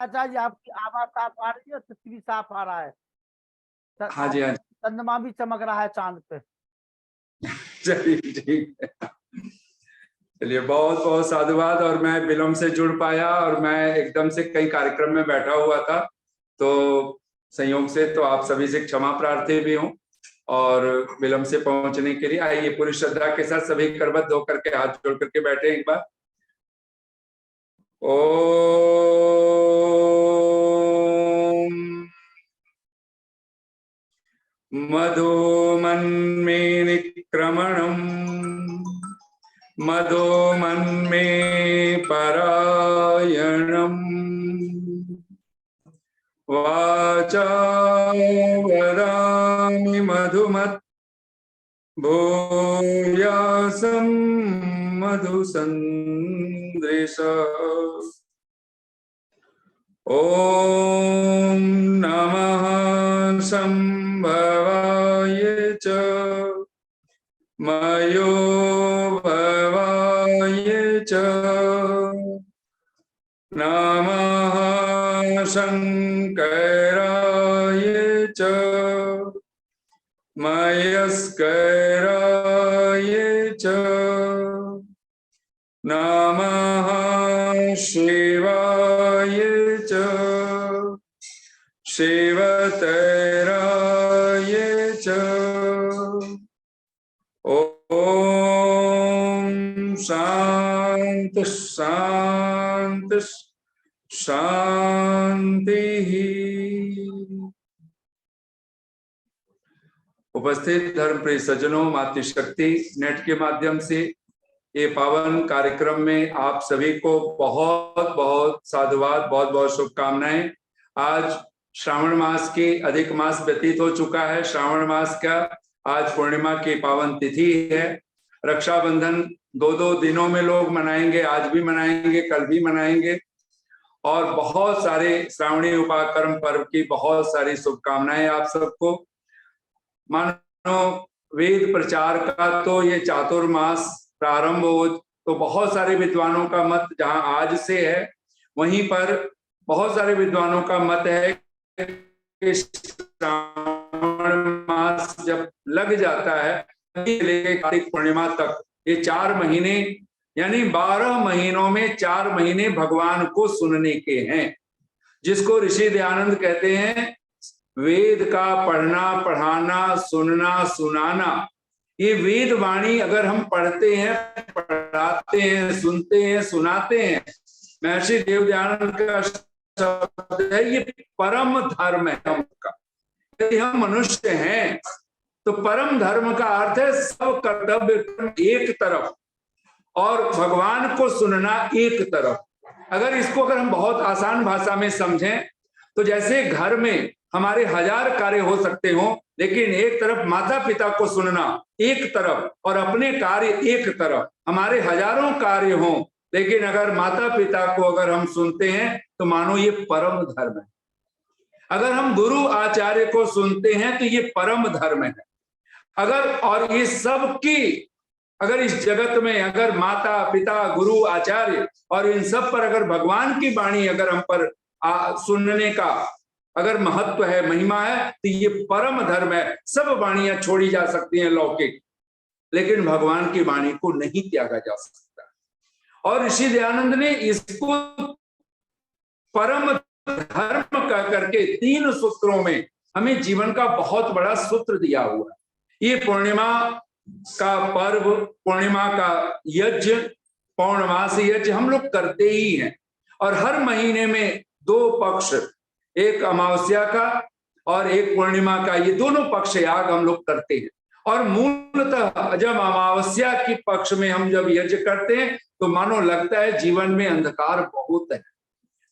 अच्छा जी, आपकी आवाज साफ आ रही है, चित्र भी साफ आ रहा है। हाँ जी, हाँ जी। चंद्रमा भी चमक रहा है चांद पे। चलिए ठीक है। चलिए, बहुत बहुत साधुवाद। और मैं विलम्ब से जुड़ पाया, और मैं एकदम से कई कार्यक्रम में बैठा हुआ था, तो संयोग से तो आप सभी से क्षमा प्रार्थी भी हूँ। और विलम्ब से पहुंचने के लिए आइए पूरी श्रद्धा के साथ सभी करबद्ध होकर के हाथ जोड़ करके बैठे एक बार। ओम मधुमन्मे निक्रमणम् मधुमन्मे परायणम् वाचा वदामि मधुमत् भूयासं मधुसंदृश। ॐ नमः संभवाय च मयोभवाय च नमः शंकराय च मयस्कराय च नमः शिवाय च शिवतराय च। ओम शांति शांति शांति। उपस्थित धर्मप्रिय सज्जनों, मातृशक्ति नेट के माध्यम से ये पावन कार्यक्रम में आप सभी को बहुत बहुत साधुवाद, बहुत बहुत शुभकामनाएं। आज श्रावण मास की अधिक मास व्यतीत हो चुका है। श्रावण मास का आज पूर्णिमा की पावन तिथि है। रक्षाबंधन दो दो दिनों में लोग मनाएंगे, आज भी मनाएंगे, कल भी मनाएंगे। और बहुत सारे श्रावणी उपाकर्म पर्व की बहुत सारी शुभकामनाएं आप सबको। मानो वेद प्रचार का तो ये चातुर्मास प्रारंभ हो, तो बहुत सारे विद्वानों का मत जहां आज से है, वहीं पर बहुत सारे विद्वानों का मत है कि श्रावण मास जब लग जाता है लेकर कार्तिक पूर्णिमा तक, ये 4 महीने यानी 12 महीनों में 4 महीने भगवान को सुनने के हैं, जिसको ऋषि दयानंद कहते हैं वेद का पढ़ना, पढ़ाना, सुनना, सुनाना। ये वेद वाणी अगर हम पढ़ते हैं, पढ़ाते हैं, सुनते हैं, सुनाते हैं, महर्षि देव दयानंद का शब्द है, ये परम धर्म है हमका। यदि हम मनुष्य हैं तो परम धर्म का अर्थ है सब कर्तव्य एक तरफ और भगवान को सुनना एक तरफ। अगर इसको अगर हम बहुत आसान भाषा में समझें तो जैसे घर में हमारे 1000 कार्य हो सकते हो, लेकिन एक तरफ माता पिता को सुनना एक तरफ और अपने कार्य एक तरफ, हमारे हजारों कार्य हो, लेकिन अगर माता पिता को अगर हम सुनते हैं तो मानो ये परम धर्म है। अगर हम गुरु आचार्य को सुनते हैं तो ये परम धर्म है। अगर और ये सब की अगर इस जगत में अगर माता पिता गुरु आचार्य और इन सब पर अगर भगवान की वाणी अगर हम पर सुनने का अगर महत्व है, महिमा है, तो ये परम धर्म है। सब वाणियां छोड़ी जा सकती हैं लौकिक, लेकिन भगवान की वाणी को नहीं त्यागा जा सकता। और ऋषि दयानंद ने इसको परम धर्म कह करके 3 सूत्रों में हमें जीवन का बहुत बड़ा सूत्र दिया हुआ है। ये पूर्णिमा का पर्व, पूर्णिमा का यज्ञ, पौर्णमास यज्ञ हम लोग करते ही हैं। और हर महीने में 2 पक्ष, एक अमावस्या का और एक पूर्णिमा का, ये दोनों पक्ष याग हम लोग करते हैं। और मूलतः जब अमावस्या की पक्ष में हम जब यज्ञ करते हैं तो मानो लगता है जीवन में अंधकार बहुत है,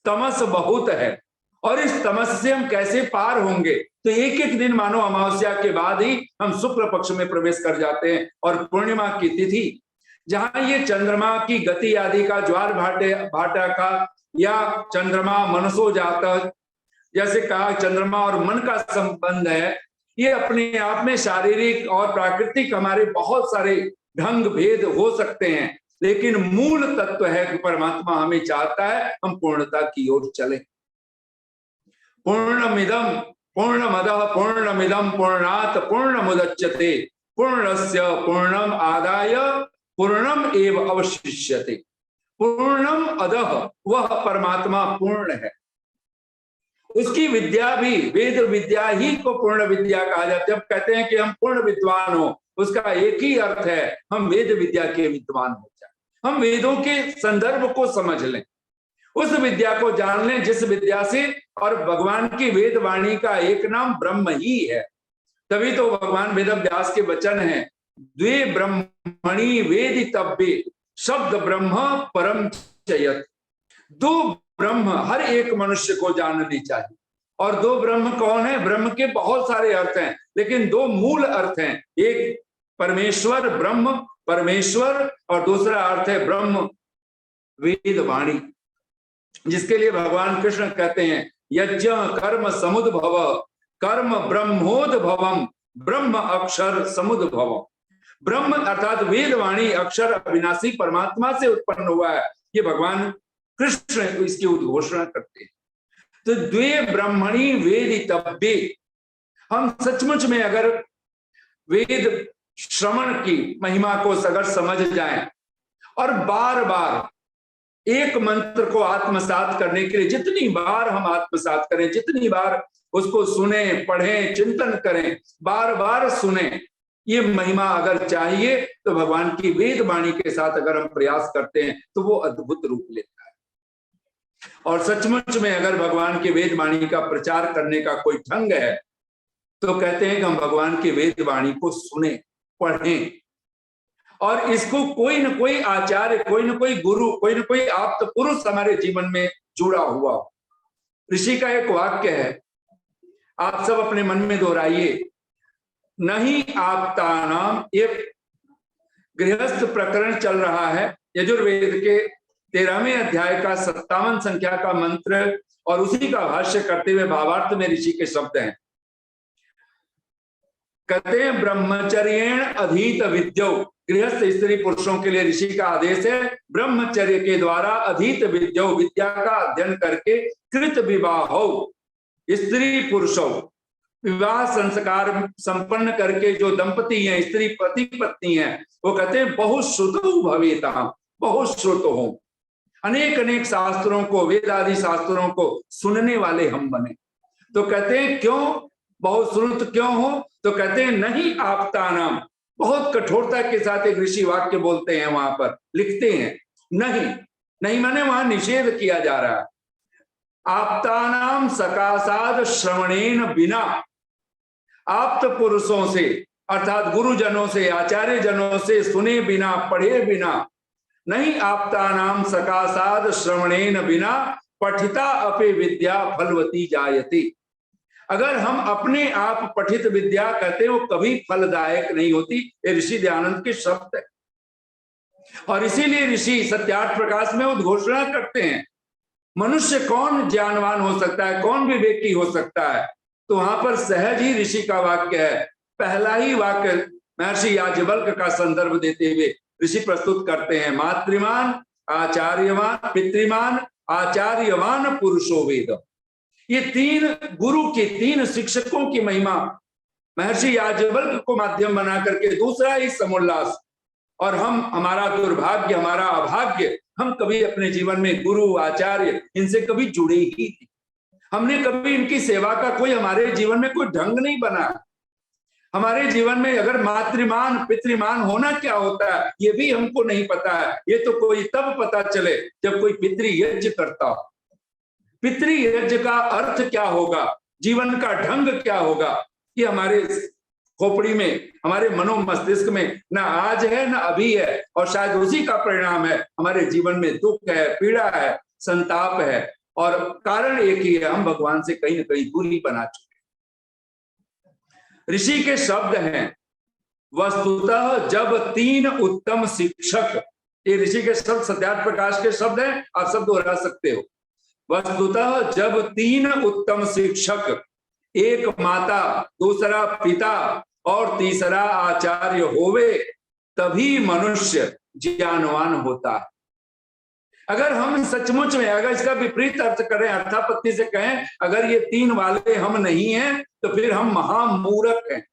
तमस बहुत है, और इस तमस से हम कैसे पार होंगे। तो एक एक दिन मानो अमावस्या के बाद ही हम शुक्ल पक्ष में प्रवेश कर जाते हैं। और पूर्णिमा की तिथि जहां ये चंद्रमा की गति आदि का, ज्वार भाटा का, या चंद्रमा मनसो जाता, जैसे कहा चंद्रमा और मन का संबंध है, ये अपने आप में शारीरिक और प्राकृतिक हमारे बहुत सारे ढंग भेद हो सकते हैं, लेकिन मूल तत्व है कि परमात्मा हमें चाहता है हम पूर्णता की ओर चले। पूर्णमिदं पूर्णमदः पूर्णमिदं पूर्णात् पूर्णमुदच्यते पूर्णस्य पूर्णम आदाय पूर्णम एव अवशिष्यते। पूर्णम अदः, वह परमात्मा पूर्ण है। उसकी विद्या भी वेद विद्या ही को पूर्ण विद्या कहा जाता है। जब कहते हैं कि हम पूर्ण विद्वान हो, उसका एक ही अर्थ है, हम वेद विद्या के विद्वान हो जाए, हम वेदों के संदर्भ को समझ लें, उस विद्या को जान लें जिस विद्या से, और भगवान की वेद वाणी का एक नाम ब्रह्म ही है। तभी तो भगवान वेद व्यास के वचन हैं, द्वे ब्रह्मणि वेदितव्ये शब्द ब्रह्म परम चयत। दो ब्रह्म हर एक मनुष्य को जाननी चाहिए। और दो ब्रह्म कौन है? ब्रह्म के बहुत सारे अर्थ हैं, लेकिन दो मूल अर्थ हैं, एक परमेश्वर ब्रह्म परमेश्वर, और दूसरा अर्थ है ब्रह्म वेद वाणी, जिसके लिए भगवान कृष्ण कहते हैं यज्ञ कर्म समुद्भव कर्म ब्रह्मोद्भवम ब्रह्म अक्षर समुद्भवम। ब्रह्म अर्थात वेद वाणी अक्षर अविनाशी परमात्मा से उत्पन्न हुआ है, ये भगवान कृष्ण इसकी उद्घोषणा करते हैं। तो द्वे ब्रह्मणि वेदितव्ये, हम सचमुच में अगर वेद श्रवण की महिमा को अगर समझ जाएं और बार बार एक मंत्र को आत्मसात करने के लिए जितनी बार हम आत्मसात करें, जितनी बार उसको सुने पढ़ें चिंतन करें, बार बार सुने, ये महिमा अगर चाहिए तो भगवान की वेद वाणी के साथ अगर हम प्रयास करते हैं तो वो अद्भुत रूप लेता है। और सचमुच में अगर भगवान की वेद वाणी का प्रचार करने का कोई ढंग है तो कहते हैं कि हम भगवान की वेद वाणी को सुने पढ़ें, और इसको कोई न कोई आचार्य, कोई न कोई गुरु, कोई न कोई आप्त पुरुष हमारे जीवन में जुड़ा हुआ। ऋषि का एक वाक्य है, आप सब अपने मन में दोहराइए, नहीं आप्तानाम। एक गृहस्थ प्रकरण चल रहा है यजुर्वेद के 13वें अध्याय का 57 संख्या का मंत्र, और उसी का भाष्य करते हुए भावार्थ में ऋषि के शब्द हैं। कहते हैं ब्रह्मचर्येण अधीत विद्यो, गृहस्थ स्त्री पुरुषों के लिए ऋषि का आदेश है, ब्रह्मचर्य के द्वारा अधीत विद्यो, विद्या का अध्ययन करके कृत विवाहो, स्त्री पुरुषों विवाह संस्कार संपन्न करके जो दंपति हैं, स्त्री पति पत्नी हैं, वो कहते हैं बहुश्रुतो भवेता, बहुश्रुत हो, अनेक अनेक शास्त्रों को, वेद आदि शास्त्रों को सुनने वाले हम बने। तो कहते हैं क्यों बहुश्रुत क्यों हो? तो कहते हैं नहीं आपता नाम, बहुत कठोरता के साथ एक ऋषि वाक्य बोलते हैं, वहां पर लिखते हैं नहीं, नहीं माने वहां निषेध किया जा रहा है। आप्तानाम सकाशाद श्रवणेन बिना, आप्त पुरुषों से अर्थात गुरुजनों से, आचार्य जनों से सुने बिना, पढ़े बिना, नहीं आप्तानाम सकाशाद श्रवणेन बिना पठिता अपि विद्या फलवती जायते। अगर हम अपने आप पठित विद्या कहते हैं वो कभी फलदायक नहीं होती, ये ऋषि दयानंद के शब्द है। और इसीलिए ऋषि सत्यार्थ प्रकाश में उद्घोषणा करते हैं, मनुष्य कौन ज्ञानवान हो सकता है, कौन विवेकी हो सकता है? तो वहां पर सहज ही ऋषि का वाक्य है, पहला ही वाक्य महर्षि याज्ञवल्क्य का संदर्भ देते हुए ऋषि प्रस्तुत करते हैं, मातृमान आचार्यवान पितृमान आचार्यवान पुरुषो वेद। ये तीन गुरु के, तीन शिक्षकों की महिमा महर्षि याज्ञवल्क्य को माध्यम बना करके, दूसरा ही समुल्लास। और हम, हमारा दुर्भाग्य, हमारा अभाग्य, हम कभी अपने जीवन में गुरु आचार्य इनसे कभी जुड़े ही नहीं, हमने कभी इनकी सेवा का कोई हमारे जीवन में कोई ढंग नहीं बना। हमारे जीवन में अगर मातृमान पितृमान होना क्या होता है ये भी हमको नहीं पता है। ये तो कोई तब पता चले जब कोई पितृयज्ञ करता हो। पितृयज्ञ का अर्थ क्या होगा, जीवन का ढंग क्या होगा, ये हमारे खोपड़ी में, हमारे मनो मस्तिष्क में ना आज है ना अभी है, और शायद उसी का परिणाम है हमारे जीवन में दुख है, पीड़ा है, संताप है, और कारण एक ही है, हम भगवान से कहीं ना कहीं दूरी बना चुके। ऋषि के शब्द हैं, वस्तुतः जब तीन उत्तम शिक्षक, ये ऋषि के शब्द सत्यार्थ प्रकाश के शब्द हैं, आप सब दोहरा सकते हो। वस्तुतः जब तीन उत्तम शिक्षक, एक माता, दूसरा पिता और तीसरा आचार्य होवे, तभी मनुष्य ज्ञानवान होता है। अगर हम सचमुच में अगर इसका विपरीत अर्थ करें, अर्थापत्ति से कहें, अगर ये 3 वाले हम नहीं हैं तो फिर हम महामूर्ख हैं।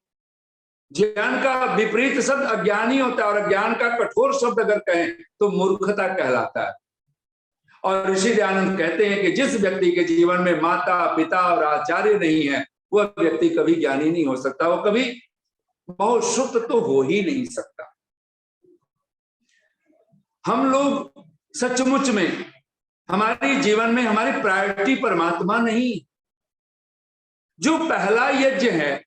ज्ञान का विपरीत शब्द अज्ञानी होता है और अज्ञान का कठोर शब्द अगर कहें तो मूर्खता कहलाता है। और ऋषि दयानंद कहते हैं कि जिस व्यक्ति के जीवन में माता पिता और आचार्य नहीं है वह व्यक्ति कभी ज्ञानी नहीं हो सकता, वो कभी बहुत शुद्ध तो हो ही नहीं सकता। हम लोग सचमुच में हमारे जीवन में हमारी प्रायोरिटी परमात्मा नहीं। जो पहला यज्ञ है,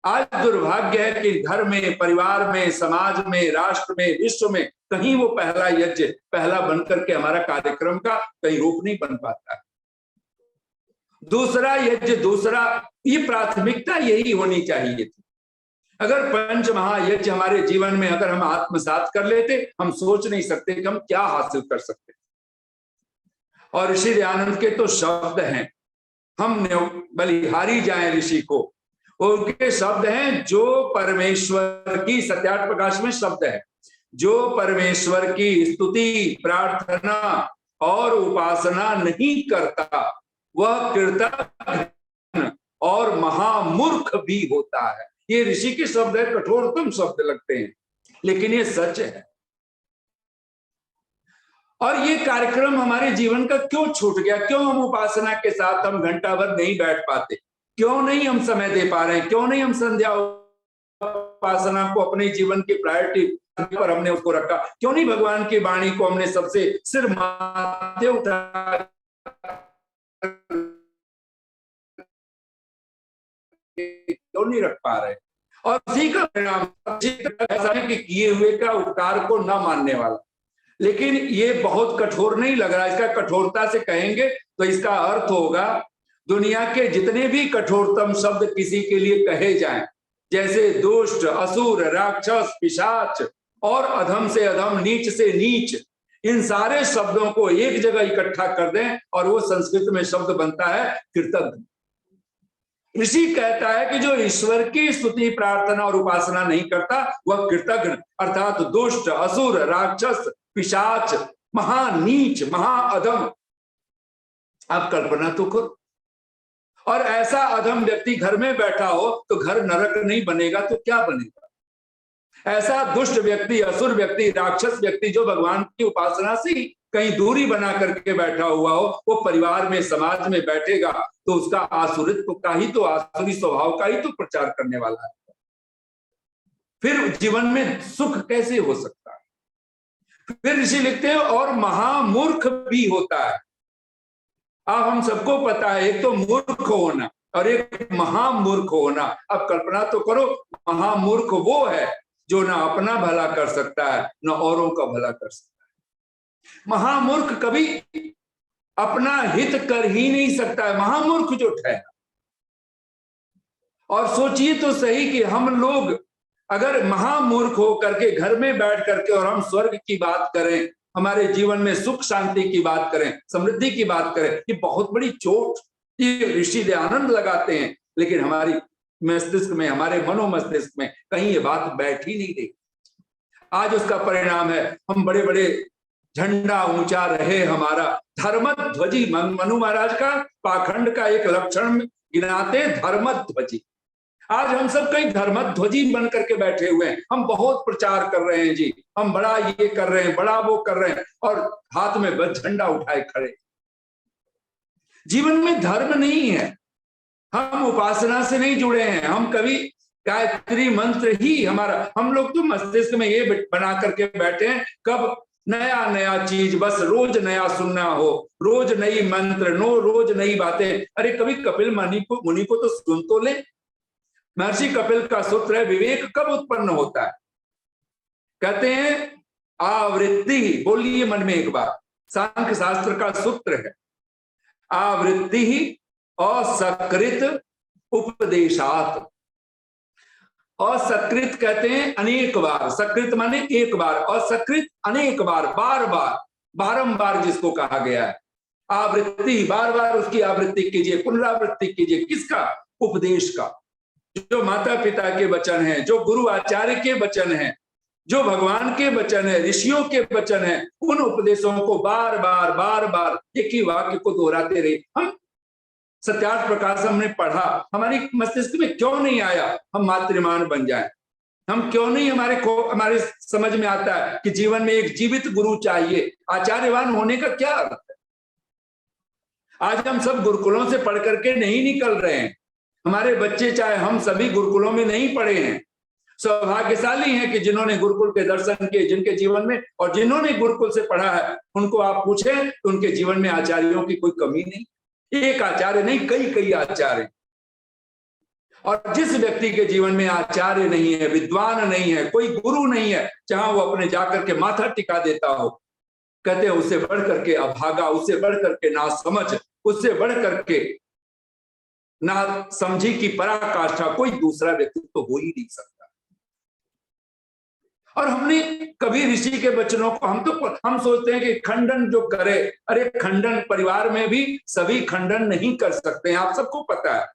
आज दुर्भाग्य है कि घर में, परिवार में, समाज में, राष्ट्र में, विश्व में कहीं वो पहला यज्ञ पहला बनकर के हमारा कार्यक्रम का कहीं रूप नहीं बन पाता है। दूसरा यज्ञ, दूसरा, ये प्राथमिकता यही होनी चाहिए थी। अगर पंच महायज्ञ हमारे जीवन में अगर हम आत्मसात कर लेते, हम सोच नहीं सकते कि हम क्या हासिल कर सकते। और ऋषि दयानंद के तो शब्द हैं, हमने बलिहारी जाए ऋषि को, उनके शब्द हैं, जो परमेश्वर की, सत्यार्थ प्रकाश में शब्द है, जो परमेश्वर की स्तुति, प्रार्थना और उपासना नहीं करता वह कृतघ्न और महामूर्ख भी होता है। ये ऋषि के शब्द है, कठोरतम शब्द लगते हैं, लेकिन ये सच है। और ये कार्यक्रम हमारे जीवन का क्यों छूट गया? क्यों हम उपासना के साथ हम घंटा भर नहीं बैठ पाते? क्यों नहीं हम समय दे पा रहे हैं? क्यों नहीं हम संध्या उपासना को अपने जीवन की प्रायोरिटी पर हमने उसको रखा? क्यों नहीं भगवान की वाणी को हमने सबसे सिर माथे उठा क्यों नहीं रख पा रहे? और उसी का परिणाम कि किए हुए का उपकार को न मानने वाला। लेकिन ये बहुत कठोर नहीं लग रहा। इसका कठोरता से कहेंगे तो इसका अर्थ होगा दुनिया के जितने भी कठोरतम शब्द किसी के लिए कहे जाएं, जैसे दुष्ट, असुर, राक्षस, पिशाच और अधम से अधम, नीच से नीच, इन सारे शब्दों को एक जगह इकट्ठा कर दें और वो संस्कृत में शब्द बनता है कृतज्ञ। ऋषि कहता है कि जो ईश्वर की स्तुति, प्रार्थना और उपासना नहीं करता वह कृतज्ञ, अर्थात दुष्ट, असुर, राक्षस, पिशाच, महानीच, महाअधम। आप कल्पना तो करो। और ऐसा अधम व्यक्ति घर में बैठा हो तो घर नरक नहीं बनेगा तो क्या बनेगा? ऐसा दुष्ट व्यक्ति, असुर व्यक्ति, राक्षस व्यक्ति जो भगवान की उपासना से कहीं दूरी बना करके बैठा हुआ हो, वो परिवार में, समाज में बैठेगा तो उसका आसुरित्व का ही तो, आसुरी स्वभाव का ही तो प्रचार करने वाला है। फिर जीवन में सुख कैसे हो सकता है? फिर ऋषि लिखते हैं और महामूर्ख भी होता है। अब हम सबको पता है, एक तो मूर्ख होना और एक महामूर्ख होना। अब कल्पना तो करो, महामूर्ख वो है जो ना अपना भला कर सकता है ना औरों का भला कर सकता है। महामूर्ख कभी अपना हित कर ही नहीं सकता है, महामूर्ख जो ठहरा। और सोचिए तो सही कि हम लोग अगर महामूर्ख हो करके घर में बैठ करके और हम स्वर्ग की बात करें, हमारे जीवन में सुख शांति की बात करें, समृद्धि की बात करें, ये बहुत बड़ी चोट ये ऋषि दयानंद लगाते हैं। लेकिन हमारी मस्तिष्क में, हमारे मनोमस्तिष्क में कहीं ये बात बैठ ही नहीं रही। आज उसका परिणाम है हम बड़े बड़े झंडा ऊंचा रहे हमारा, धर्मध्वजी। मनु महाराज का पाखंड का एक लक्षण गिनाते धर्मध्वजी। आज हम सब कहीं धर्मध्वजी बन करके बैठे हुए हैं। हम बहुत प्रचार कर रहे हैं जी, हम बड़ा ये कर रहे हैं, बड़ा वो कर रहे हैं, और हाथ में बस झंडा उठाए खड़े। जीवन में धर्म नहीं है, हम उपासना से नहीं जुड़े हैं, हम कभी गायत्री मंत्र ही हमारा, हम लोग तो मस्तिष्क में ये बना करके बैठे हैं कब नया नया चीज, बस रोज नया सुनना हो, रोज नई मंत्र, रोज नई बातें। अरे कभी कपिल मुनि को तो सुन तो ले। महर्षि कपिल का सूत्र है, विवेक कब उत्पन्न होता है? कहते हैं आवृत्ति, बोलिए मन में एक बार, सांख्य शास्त्र का सूत्र है, आवृत्ति असकृत उपदेशात। असकृत कहते हैं अनेक बार, सकृत माने एक बार, असकृत अनेक बार, बार बार, बारंबार जिसको कहा गया है। आवृत्ति, बार बार उसकी आवृत्ति कीजिए, पुनरावृत्ति कीजिए। किसका? उपदेश का। जो माता पिता के वचन हैं, जो गुरु आचार्य के वचन हैं, जो भगवान के वचन है, ऋषियों के वचन है, उन उपदेशों को बार बार एक ही वाक्य को दोहराते रहे। हम सत्यार्थ प्रकाश हमने पढ़ा, हमारी मस्तिष्क में क्यों नहीं आया हम मातृमान बन जाएं? हम क्यों नहीं, हमारे समझ में आता है कि जीवन में एक जीवित गुरु चाहिए। आचार्यवान होने का क्या अर्थ है? आज हम सब गुरुकुलों से पढ़ करके नहीं निकल रहे हैं। हमारे बच्चे चाहे हम सभी गुरुकुलों में नहीं पढ़े हैं। सौभाग्यशाली हैं कि जिन्होंने गुरुकुल के दर्शन किए, जिनके जीवन में, और जिन्होंने गुरुकुल से पढ़ा है, उनको आप पूछें तो उनके जीवन में आचार्यों की कोई कमी नहीं। एक आचार्य नहीं, कई आचार्य। और जिस व्यक्ति के जीवन में आचार्य नहीं है, विद्वान नहीं है, कोई गुरु नहीं है, जहां वो अपने जाकर के माथा टिका देता हो, कहते हैं उससे बढ़ करके अभागा, उससे बढ़ करके ना समझ, उससे बढ़ करके ना समझी की पराकाष्ठा कोई दूसरा व्यक्ति तो हो ही नहीं सकता। और हमने कभी ऋषि के वचनों को, हम सोचते हैं कि खंडन जो करे, अरे खंडन परिवार में भी सभी खंडन नहीं कर सकते हैं, आप सबको पता है।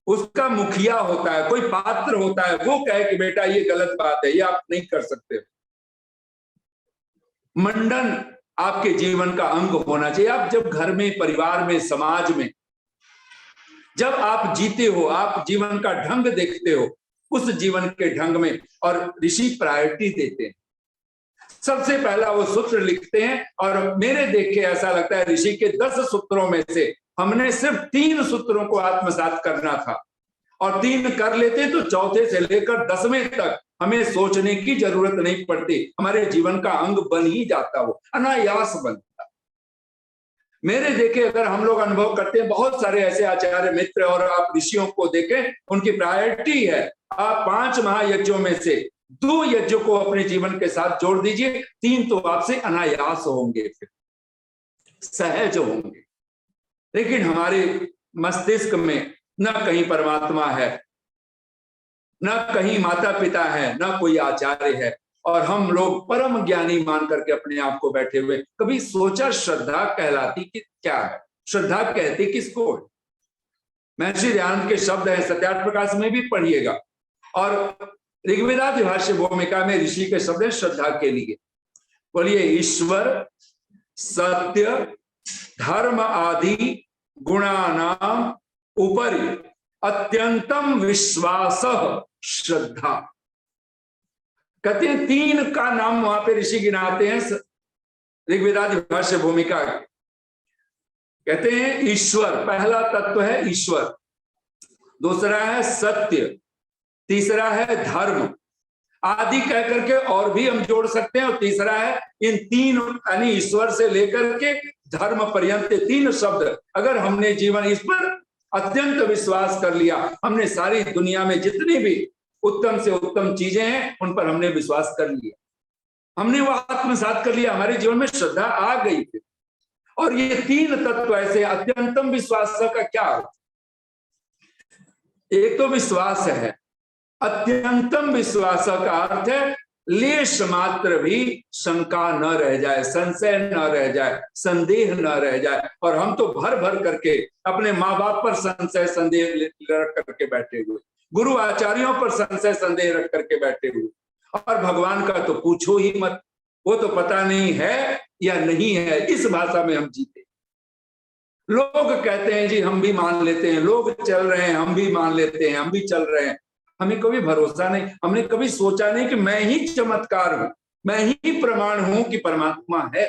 उसका मुखिया होता है, कोई पात्र होता है, वो कहे कि बेटा ये गलत बात है, ये आप नहीं कर सकते। मंडन आपके जीवन का अंग होना चाहिए। आप जब घर में, परिवार में, समाज में जब आप जीते हो, आप जीवन का ढंग देखते हो, उस जीवन के ढंग में, और ऋषि प्रायोरिटी देते हैं। सबसे पहला वो सूत्र लिखते हैं, और मेरे देख के ऐसा लगता है ऋषि के 10 सूत्रों में से हमने सिर्फ 3 सूत्रों को आत्मसात करना था, और 3 कर लेते तो चौथे से लेकर 10वें तक हमें सोचने की जरूरत नहीं पड़ती, हमारे जीवन का अंग बन ही जाता, वो अनायास बनता। मेरे देखे अगर हम लोग अनुभव करते हैं, बहुत सारे ऐसे आचार्य मित्र, और आप ऋषियों को देखें, उनकी प्रायोरिटी है, आप 5 महायज्ञों में से 2 यज्ञों को अपने जीवन के साथ जोड़ दीजिए, 3 तो आपसे अनायास होंगे, फिर सहज होंगे। लेकिन हमारे मस्तिष्क में न कहीं परमात्मा है, न कहीं माता पिता है, न कोई आचार्य है, और हम लोग परम ज्ञानी मान करके अपने आप को बैठे हुए। कभी सोचा श्रद्धा कहलाती कि क्या है? श्रद्धा कहते किसको? महर्षि दयानंद के शब्द हैं, सत्यार्थ प्रकाश में भी पढ़िएगा, और ऋग्वेदादि भाष्य भूमिका में ऋषि के शब्द हैं श्रद्धा के लिए। बोलिए, ईश्वर, सत्य, धर्म आदि गुणानाम उपरि अत्यंतम विश्वास श्रद्धा। कहते हैं 3 का नाम वहां पे ऋषि गिनाते हैं ऋग्वेदादि भाष्य भूमिका। कहते हैं ईश्वर, पहला तत्व है ईश्वर, दूसरा है सत्य, तीसरा है धर्म आदि कह करके और भी हम जोड़ सकते हैं, और तीसरा है इन 3, यानी ईश्वर से लेकर के धर्म पर्यंत 3 शब्द। अगर हमने जीवन इस पर अत्यंत विश्वास कर लिया, हमने सारी दुनिया में जितनी भी उत्तम से उत्तम चीजें हैं उन पर हमने विश्वास कर लिया, हमने वो आत्मसात कर लिया, हमारे जीवन में श्रद्धा आ गई थी। और ये 3 तत्व ऐसे, अत्यंतम विश्वास का क्या अर्थ? एक तो विश्वास है, अत्यंतम विश्वास का अर्थ है लेश मात्र भी शंका न रह जाए, संशय न रह जाए, संदेह न रह जाए। और हम तो भर भर करके अपने माँ बाप पर संशय संदेह रख करके बैठे हुए, गुरु आचार्यों पर संशय संदेह रख करके बैठे हुए, और भगवान का तो पूछो ही मत, वो तो पता नहीं है या नहीं है, इस भाषा में हम जीते। लोग कहते हैं जी हम भी मान लेते हैं, लोग चल रहे हैं हम भी मान लेते हैं, हम भी चल रहे हैं, हमें कभी भरोसा नहीं, हमने कभी सोचा नहीं कि मैं ही चमत्कार हूं, मैं ही प्रमाण हूं कि परमात्मा है।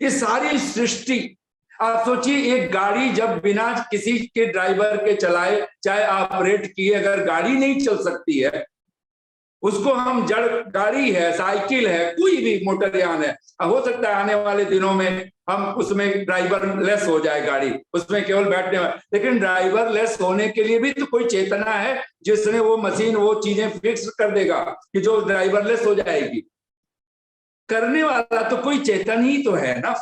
ये सारी सृष्टि, आप सोचिए, एक गाड़ी जब बिना किसी के ड्राइवर के चलाए, चाहे ऑपरेट किए, अगर गाड़ी नहीं चल सकती है, उसको हम जड़, गाड़ी है, साइकिल है, कोई भी मोटरयान है, हो सकता है आने वाले दिनों में हम उसमें ड्राइवर लेस हो जाए गाड़ी, उसमें केवल बैठने वाले, लेकिन ड्राइवर लेस होने के लिए भी तो कोई चेतना है जिसने वो मशीन, वो चीजें फिक्स कर देगा कि जो ड्राइवर लेस हो जाएगी। करने वाला तो कोई चेतन ही तो है ना।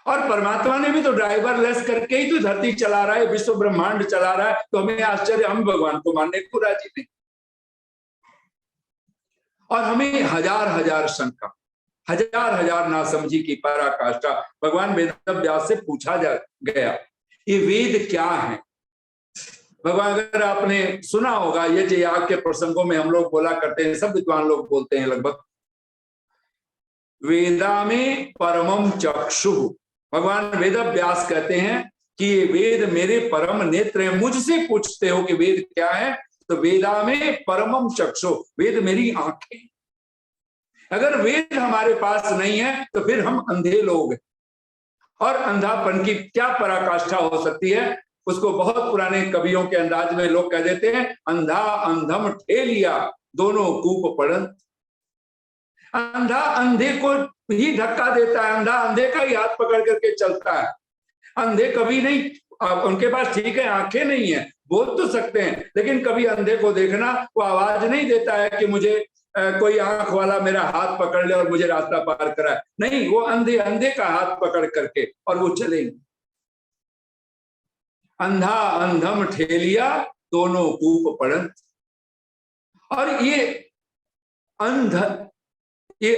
और परमात्मा ने भी तो ड्राइवर लेस करके ही तो धरती चला रहा है, विश्व ब्रह्मांड चला रहा है, तो हमें आश्चर्य, हम भगवान को मानने को राजी नहीं। और हमें हजार हजार शंका, हजार हजार नासमझी की पराकाष्ठा। भगवान वेद व्यास से पूछा जा गया, ये वेद क्या है? भगवान, अगर आपने सुना होगा यज्ञ याग के प्रसंगों में हम लोग बोला करते हैं, सब विद्वान लोग बोलते हैं लगभग, वेदा में परमम चक्षु। भगवान वेद व्यास कहते हैं कि ये वेद मेरे परम नेत्र हैं। मुझसे पूछते हो कि वेद क्या है, तो वेदा में परमम चक्षु, वेद मेरी आंखें। अगर वेद हमारे पास नहीं है तो फिर हम अंधे लोग हैं। और अंधापन की क्या पराकाष्ठा हो सकती है, उसको बहुत पुराने कवियों के अंदाज में लोग कह देते हैं, अंधा अंधम ठेलिया दोनों कूप पड़ंत। अंधा अंधे को ही धक्का देता है, अंधा अंधे का ही हाथ पकड़ करके चलता है। अंधे कभी नहीं, उनके पास ठीक है आंखें नहीं है, बोल तो सकते हैं, लेकिन कभी अंधे को देखना, वो आवाज नहीं देता है कि मुझे कोई आंख वाला मेरा हाथ पकड़ ले और मुझे रास्ता पार कराए। नहीं, वो अंधे अंधे का हाथ पकड़ करके और वो चलेंगे। अंधा अंधम ठेलिया दोनों कूप पड़ंत। और ये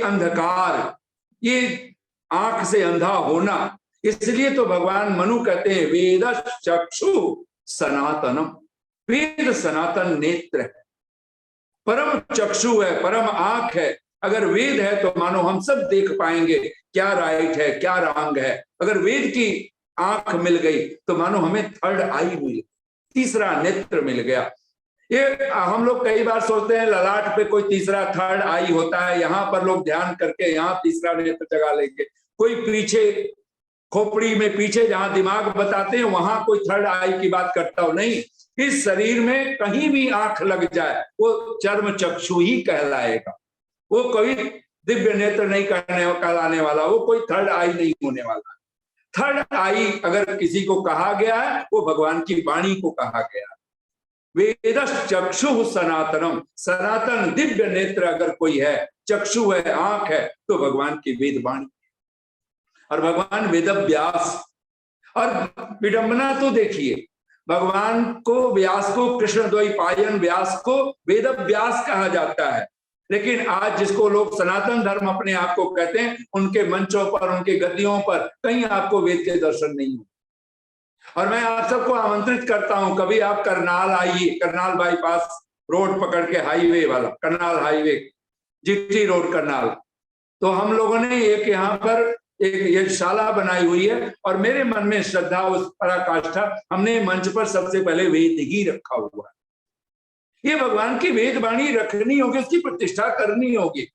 अंधकार, ये आंख से अंधा होना, इसलिए तो भगवान मनु कहते हैं वेद चक्षु सनातनम। वेद सनातन नेत्र है, परम चक्षु है, परम आंख है। अगर वेद है तो मानो हम सब देख पाएंगे क्या राइट है, क्या रॉन्ग है। अगर वेद की आंख मिल गई तो मानो हमें थर्ड आई मिल, तीसरा नेत्र मिल गया। ये हम लोग कई बार सोचते हैं ललाट पे कोई तीसरा थर्ड आई होता है, यहाँ पर लोग ध्यान करके यहाँ तीसरा नेत्र जगा लेंगे। कोई पीछे खोपड़ी में पीछे जहां दिमाग बताते हैं वहां कोई थर्ड आई की बात करता हो, नहीं। इस शरीर में कहीं भी आंख लग जाए वो चर्म चक्षु ही कहलाएगा, वो कोई दिव्य नेत्र नहीं कहलाने वाला, वो कोई थर्ड आई नहीं होने वाला। थर्ड आई अगर किसी को कहा गया है वो भगवान की वाणी को कहा गया। वेदस चक्षु सनातनम, सनातन दिव्य नेत्र अगर कोई है, चक्षु है, आंख है, तो भगवान की वेद वाणी। और भगवान वेद व्यास, और विडंबना तो देखिए, भगवान को व्यास को कृष्ण द्वैपायन व्यास को वेद व्यास कहा जाता है, लेकिन आज जिसको लोग सनातन धर्म अपने आप को कहते हैं, उनके मंचों पर, उनके गद्दियों पर कहीं आपको वेद के दर्शन नहीं हो। और मैं आप सबको आमंत्रित करता हूं, कभी आप करनाल आइए, करनाल बाईपास रोड पकड़ के, हाईवे वाला Karnal highway, GT road Karnal. तो हम लोगों ने एक यहाँ पर एक यज्ञशाला बनाई हुई है, और मेरे मन में श्रद्धा, उस पराकाष्ठा, हमने मंच पर सबसे पहले वेद ही रखा हुआ है। ये भगवान की वेद वाणी रखनी होगी, उसकी प्रतिष्ठा करनी होगी,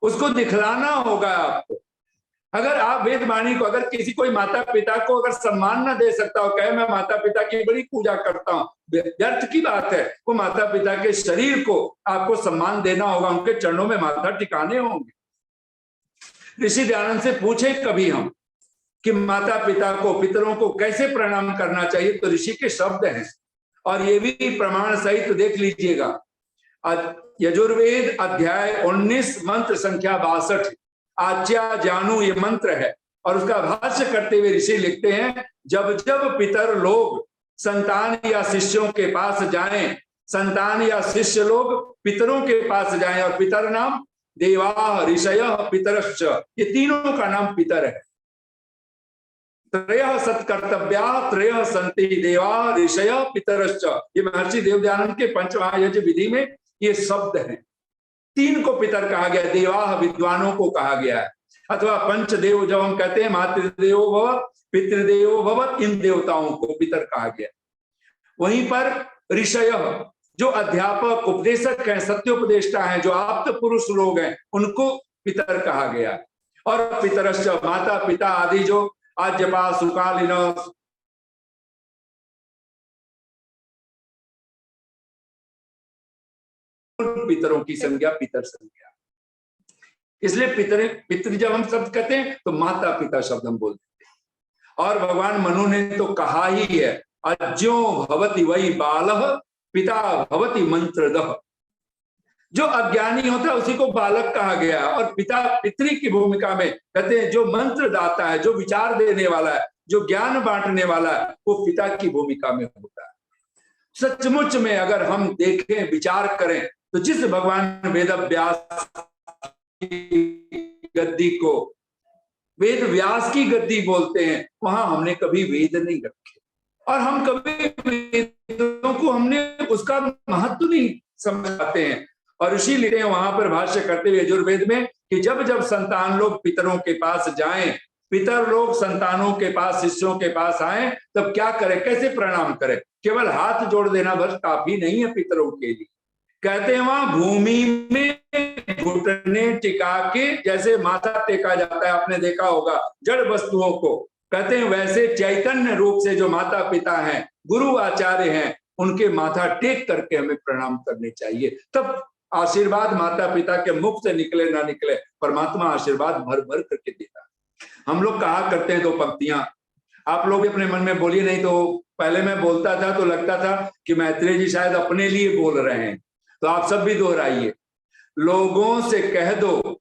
उसको दिखलाना होगा आपको। अगर आप वेद वाणी को, अगर किसी कोई माता पिता को अगर सम्मान न दे सकता हो, कहे मैं माता पिता की बड़ी पूजा करता हूँ, व्यर्थ की बात है। वो माता पिता के शरीर को आपको सम्मान देना होगा, उनके चरणों में माथा टिकाने होंगे। ऋषि दयानंद से पूछे कभी हम कि माता पिता को, पितरों को कैसे प्रणाम करना चाहिए, तो ऋषि के शब्द हैं, और ये भी प्रमाण सहित देख लीजिएगा। यजुर्वेद अध्याय 19 मंत्र संख्या 62, आच्या जानू ये मंत्र है, और उसका भाष्य करते हुए ऋषि लिखते हैं, जब जब पितर लोग संतान या शिष्यों के पास जाएं, संतान या शिष्य लोग पितरों के पास जाएं, और पितर नाम देवा ऋषय पितरश्च, ये तीनों का नाम पितर है। त्रयः सत्कर्तव्या त्रयः सन्ति देवा ऋषय पितरश्च, ये महर्षि देवदयानंद के पंचमहायज्ञ विधि में ये शब्द हैं। तीन को पितर कहा गया, देवा विद्वानों को कहा गया है, अथवा पंचदेव जब हम कहते हैं, मातृदेवो भव पितृदेवो भव, इन देवताओं को पितर कहा गया। वहीं पर ऋषय जो अध्यापक उपदेशक हैं, सत्योपदेष्टा हैं, जो आप्त पुरुष लोग हैं, उनको पितर कहा गया। और पितरश्च माता पिता आदि जो आज्यपा सुकालीन पितरों की संज्ञा पितर संज्ञा। इसलिए पितृ जब हम शब्द कहते हैं तो माता पिता शब्द हम बोलते हैं। और भगवान मनु ने तो कहा ही है, अज्यो भवति वै बालः पिता भवति मंत्रदः। जो अज्ञानी होता है उसी को बालक कहा गया, और पिता पितृ की भूमिका में कहते हैं, जो मंत्र दाता है, जो विचार देने वाला है, जो ज्ञान बांटने वाला है, वो पिता की भूमिका में होता है। सचमुच में अगर हम देखें, विचार करें, तो जिस भगवान वेद व्यास की गद्दी को वेद व्यास की गद्दी बोलते हैं, वहां हमने कभी वेद नहीं रखे। और हम कभी वेदों को हमने उसका महत्व नहीं समझ पाते हैं। और ऋषि लिखते हैं वहां पर भाष्य करते हुए यजुर्वेद में कि जब जब संतान लोग पितरों के पास जाएं, पितर लोग संतानों के पास, शिष्यों के पास आए, तब क्या करें, कैसे प्रणाम करें। केवल हाथ जोड़ देना बस काफी नहीं है पितरों के लिए। कहते हैं वहां भूमि में घुटने टिका के जैसे माथा टेका जाता है, आपने देखा होगा जड़ वस्तुओं को, कहते हैं वैसे चैतन्य रूप से जो माता पिता हैं, गुरु आचार्य हैं, उनके माथा टेक करके हमें प्रणाम करने चाहिए। तब आशीर्वाद माता पिता के मुख से निकले ना निकले, परमात्मा आशीर्वाद भर भर करके देता है। हम लोग कहा करते हैं दो पंक्तियां, आप लोग अपने मन में बोलिए, नहीं तो पहले मैं बोलता था तो लगता था कि मैत्रेय जी शायद अपने लिए बोल रहे हैं, तो आप सब भी दोहराइए। लोगों से कह दो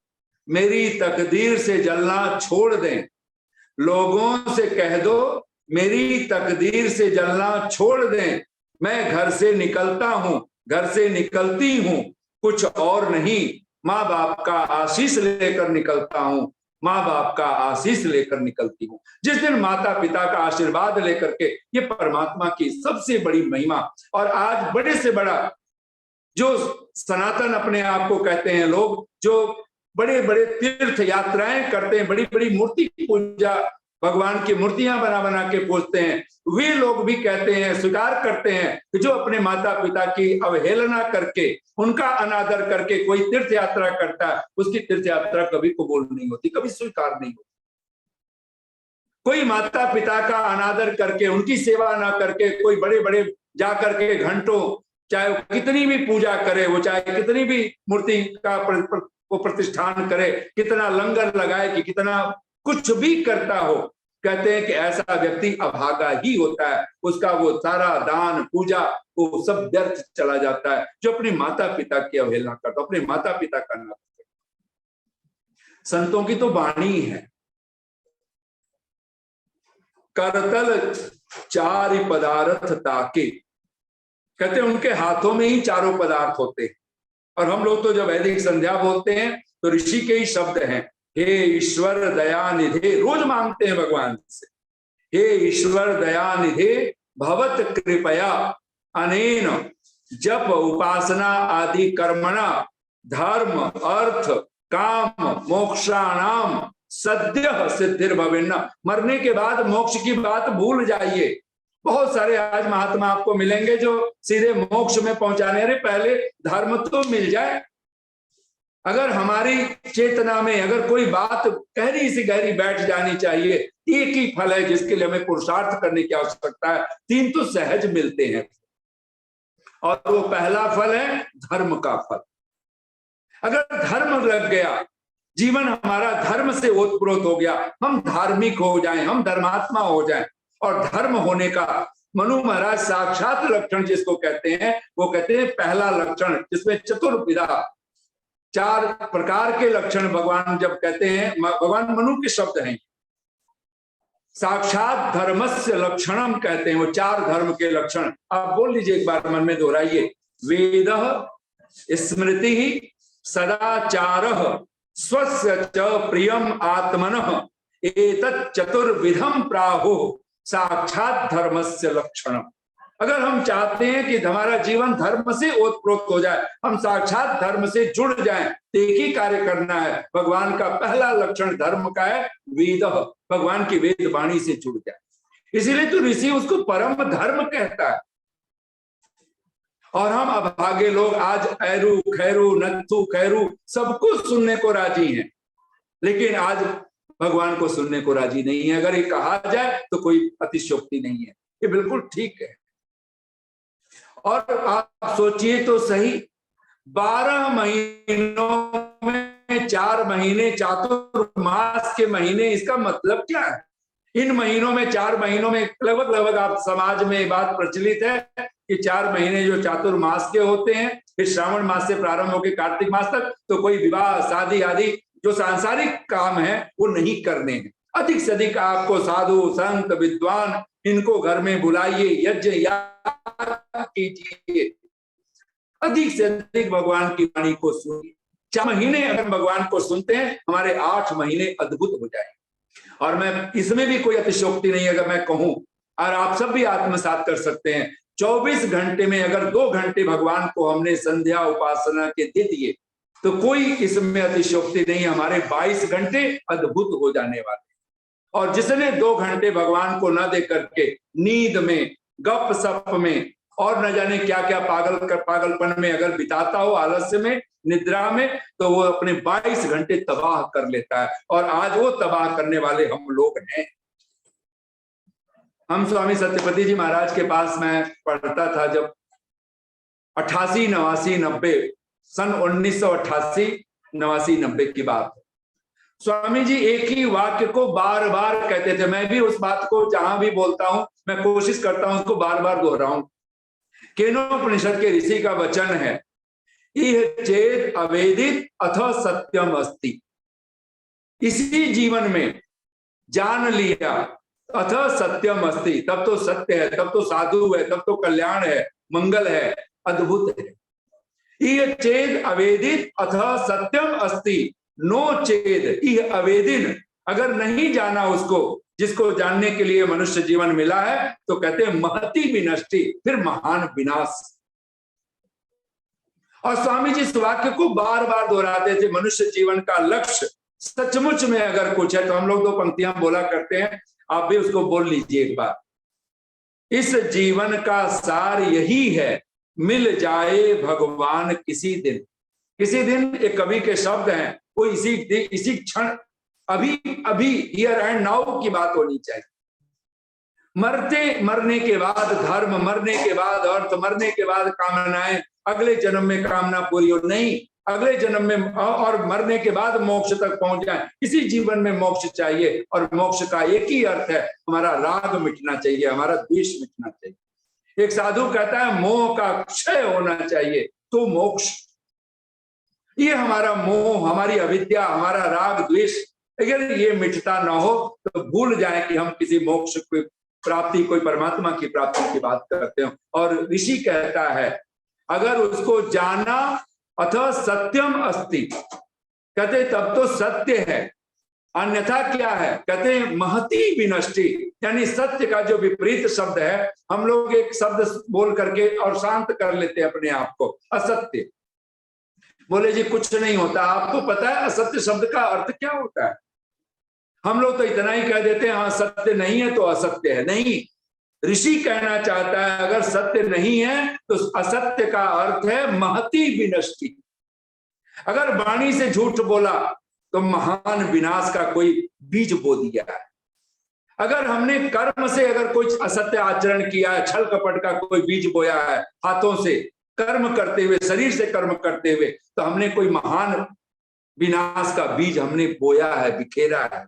मेरी तकदीर से जलना छोड़ दें, लोगों से कह दो मेरी तकदीर से जलना छोड़ दें, मैं घर से निकलता हूं, घर से निकलती हूं, कुछ और नहीं, माँ बाप का आशीष लेकर निकलता हूं, माँ बाप का आशीष लेकर निकलती हूँ। जिस दिन माता पिता का आशीर्वाद लेकर के, ये परमात्मा की सबसे बड़ी महिमा। और आज बड़े से बड़ा जो सनातन अपने आप को कहते हैं लोग, जो बड़े बड़े तीर्थ यात्राएं करते हैं, बड़ी बड़ी मूर्ति पूजा, भगवान की मूर्तियां बना बना के पूजते हैं, वे लोग भी कहते हैं, स्वीकार करते हैं कि जो अपने माता पिता की अवहेलना करके, उनका अनादर करके कोई तीर्थ यात्रा करता है, उसकी तीर्थ यात्रा कभी कबूल नहीं होती, कभी स्वीकार नहीं होती। कोई माता पिता का अनादर करके, उनकी सेवा ना करके, कोई बड़े बड़े जाकर के घंटों, चाहे कितनी भी पूजा करे, वो चाहे कितनी भी मूर्ति का वो प्रतिष्ठान करे, कितना लंगर लगाए, कि कितना कुछ भी करता हो, कहते हैं कि ऐसा व्यक्ति अभागा ही होता है, उसका वो सारा दान पूजा वो सब व्यर्थ चला जाता है, जो अपने माता पिता की अवहेलना करता, अपने माता पिता का नाम करता। संतों की तो वाणी है, करतल चारि पदार्थ ताके, कहते हैं उनके हाथों में ही चारों पदार्थ होते हैं। और हम लोग तो जब वैदिक संध्या बोलते हैं तो ऋषि के ही शब्द हैं, हे ईश्वर दया निधे, रोज मांगते हैं भगवान से, हे ईश्वर दया निधे भवत कृपया अनेन जप उपासना आदि कर्मणा धर्म अर्थ काम मोक्षाणाम सद्य सिद्धिर्भवेन्न। मरने के बाद मोक्ष की बात भूल जाइए। बहुत सारे आज महात्मा आपको मिलेंगे जो सीधे मोक्ष में पहुंचाने, अरे पहले धर्म तो मिल जाए। अगर हमारी चेतना में अगर कोई बात गहरी सी गहरी बैठ जानी चाहिए, एक ही फल है जिसके लिए हमें पुरुषार्थ करने की आवश्यकता है, तीन तो सहज मिलते हैं, और वो पहला फल है धर्म का फल। अगर धर्म लग गया, जीवन हमारा धर्म से ओतप्रोत हो गया, हम धार्मिक हो जाएं, हम धर्मात्मा हो जाएं, और धर्म होने का मनु महाराज साक्षात लक्षण जिसको कहते हैं, वो कहते हैं पहला लक्षण, जिसमें चतुर्विधा, चार प्रकार के लक्षण भगवान जब कहते हैं, भगवान मनु के शब्द हैं, साक्षात धर्मस्य लक्षणम कहते हैं, वो चार धर्म के लक्षण। आप बोल लीजिए एक बार, मन में दोहराइए, वेद स्मृति सदाचारः स्वस्य च प्रियम आत्मनः एतत् चतुर्विधम प्राहुः साक्षात धर्मस्य लक्षणम। अगर हम चाहते हैं कि हमारा जीवन धर्म से ओतप्रोत हो जाए, हम साक्षात धर्म से जुड़ जाएं, तो एक ही कार्य करना है। भगवान का पहला लक्षण धर्म का है वेद, भगवान की वेद वाणी से जुड़ जाए। इसीलिए तो ऋषि उसको परम धर्म कहता है। और हम अभागे लोग आज ऐरू खैरू नत्थु खैरू सबको सुनने को राजी हैं, लेकिन आज भगवान को सुनने को राजी नहीं है। अगर ये कहा जाए तो कोई अतिशयोक्ति नहीं है, ये बिल्कुल ठीक है। और आप सोचिए तो सही, 12 महीनों में 4 महीने चातुर्मास के महीने, इसका मतलब क्या है? इन महीनों में 4 महीनों में लगभग आप समाज में ये बात प्रचलित है कि 4 महीने जो चातुर्मास के होते हैं, फिर श्रावण मास से प्रारंभ होकर कार्तिक मास तक, तो कोई विवाह शादी आदि जो सांसारिक काम है वो नहीं करने हैं। अधिक से अधिक आपको साधु संत विद्वान इनको घर में बुलाइए, यज्ञ याग कीजिए, अधिक से अधिक भगवान की वाणी को सुनिए। 4 महीने अगर भगवान को सुनते हैं, हमारे 8 महीने अद्भुत हो जाएंगे। और मैं इसमें भी कोई अतिशयोक्ति नहीं, अगर मैं कहूं और आप सब भी आत्मसात कर सकते हैं। 24 घंटे में अगर 2 घंटे भगवान को हमने संध्या उपासना के दे दिए तो कोई इसमें अतिशयोक्ति नहीं, हमारे 22 घंटे अद्भुत हो जाने वाले। और जिसने 2 घंटे भगवान को न दे करके नींद में, गप सप में और न जाने क्या क्या पागलपन में अगर बिताता हो, आलस्य में, निद्रा में, तो वो अपने 22 घंटे तबाह कर लेता है। और आज वो तबाह करने वाले हम लोग हैं। हम स्वामी सत्यपति जी महाराज के पास मैं पढ़ता था जब 88, 89, 90 सन 1988, 89, 90 की बात है। स्वामी जी एक ही वाक्य को बार बार कहते थे। मैं भी उस बात को जहां भी बोलता हूं मैं कोशिश करता हूं उसको बार बार दोहराऊं। केनोपनिषद के ऋषि का वचन है, इह चेत अवेदित अथ सत्यम अस्ति। इसी जीवन में जान लिया अथ सत्यम अस्ति, तब तो सत्य है, तब तो साधु है, तब तो कल्याण है, मंगल है, अद्भुत है। इह चेद अवेदित अथ सत्यम अस्ति नो चेद इह अवेदिन। अगर नहीं जाना उसको, जिसको जानने के लिए मनुष्य जीवन मिला है, तो कहते हैं महती विनष्टि, फिर महान विनाश। और स्वामी जी इस वाक्य को बार बार दोहराते थे। मनुष्य जीवन का लक्ष्य सचमुच में अगर कुछ है तो हम लोग 2 पंक्तियां बोला करते हैं, आप भी उसको बोल लीजिए एक बार। इस जीवन का सार यही है, मिल जाए भगवान किसी दिन। किसी दिन एक कवि के शब्द हैं, वो इसी क्षण, अभी हियर एंड नाउ की बात होनी चाहिए। मरने के बाद धर्म, मरने के बाद अर्थ, मरने के बाद कामनाएं, अगले जन्म में कामना पूरी हो, नहीं, अगले जन्म में और मरने के बाद मोक्ष तक पहुंच जाए। इसी जीवन में मोक्ष चाहिए, और मोक्ष का एक ही अर्थ है, हमारा राग मिटना चाहिए, हमारा द्वेष मिटना चाहिए। एक साधु कहता है मोह का क्षय होना चाहिए तो मोक्ष। ये हमारा मोह, हमारी अविद्या, हमारा राग द्वेष, अगर ये मिटता ना हो तो भूल जाए कि हम किसी मोक्ष की प्राप्ति, कोई परमात्मा की प्राप्ति की बात करते हो। और ऋषि कहता है अगर उसको जाना अथवा सत्यम अस्ति, कहते तब तो सत्य है, अन्यथा क्या है, कहते हैं महती विनष्टि, यानी सत्य का जो विपरीत शब्द है। हम लोग एक शब्द बोल करके और शांत कर लेते हैं अपने आप को, असत्य। बोले जी कुछ नहीं होता, आपको पता है असत्य शब्द का अर्थ क्या होता है? हम लोग तो इतना ही कह देते हैं, हाँ सत्य नहीं है तो असत्य है। नहीं, ऋषि कहना चाहता है अगर सत्य नहीं है तो असत्य का अर्थ है महती विनष्टि। अगर वाणी से झूठ बोला तो महान विनाश का कोई बीज बो दिया है। अगर हमने कर्म से अगर कोई असत्य आचरण किया है, छल कपट का कोई बीज बोया है, हाथों से कर्म करते हुए, शरीर से कर्म करते हुए, तो हमने कोई महान विनाश का बीज हमने बोया है, बिखेरा है।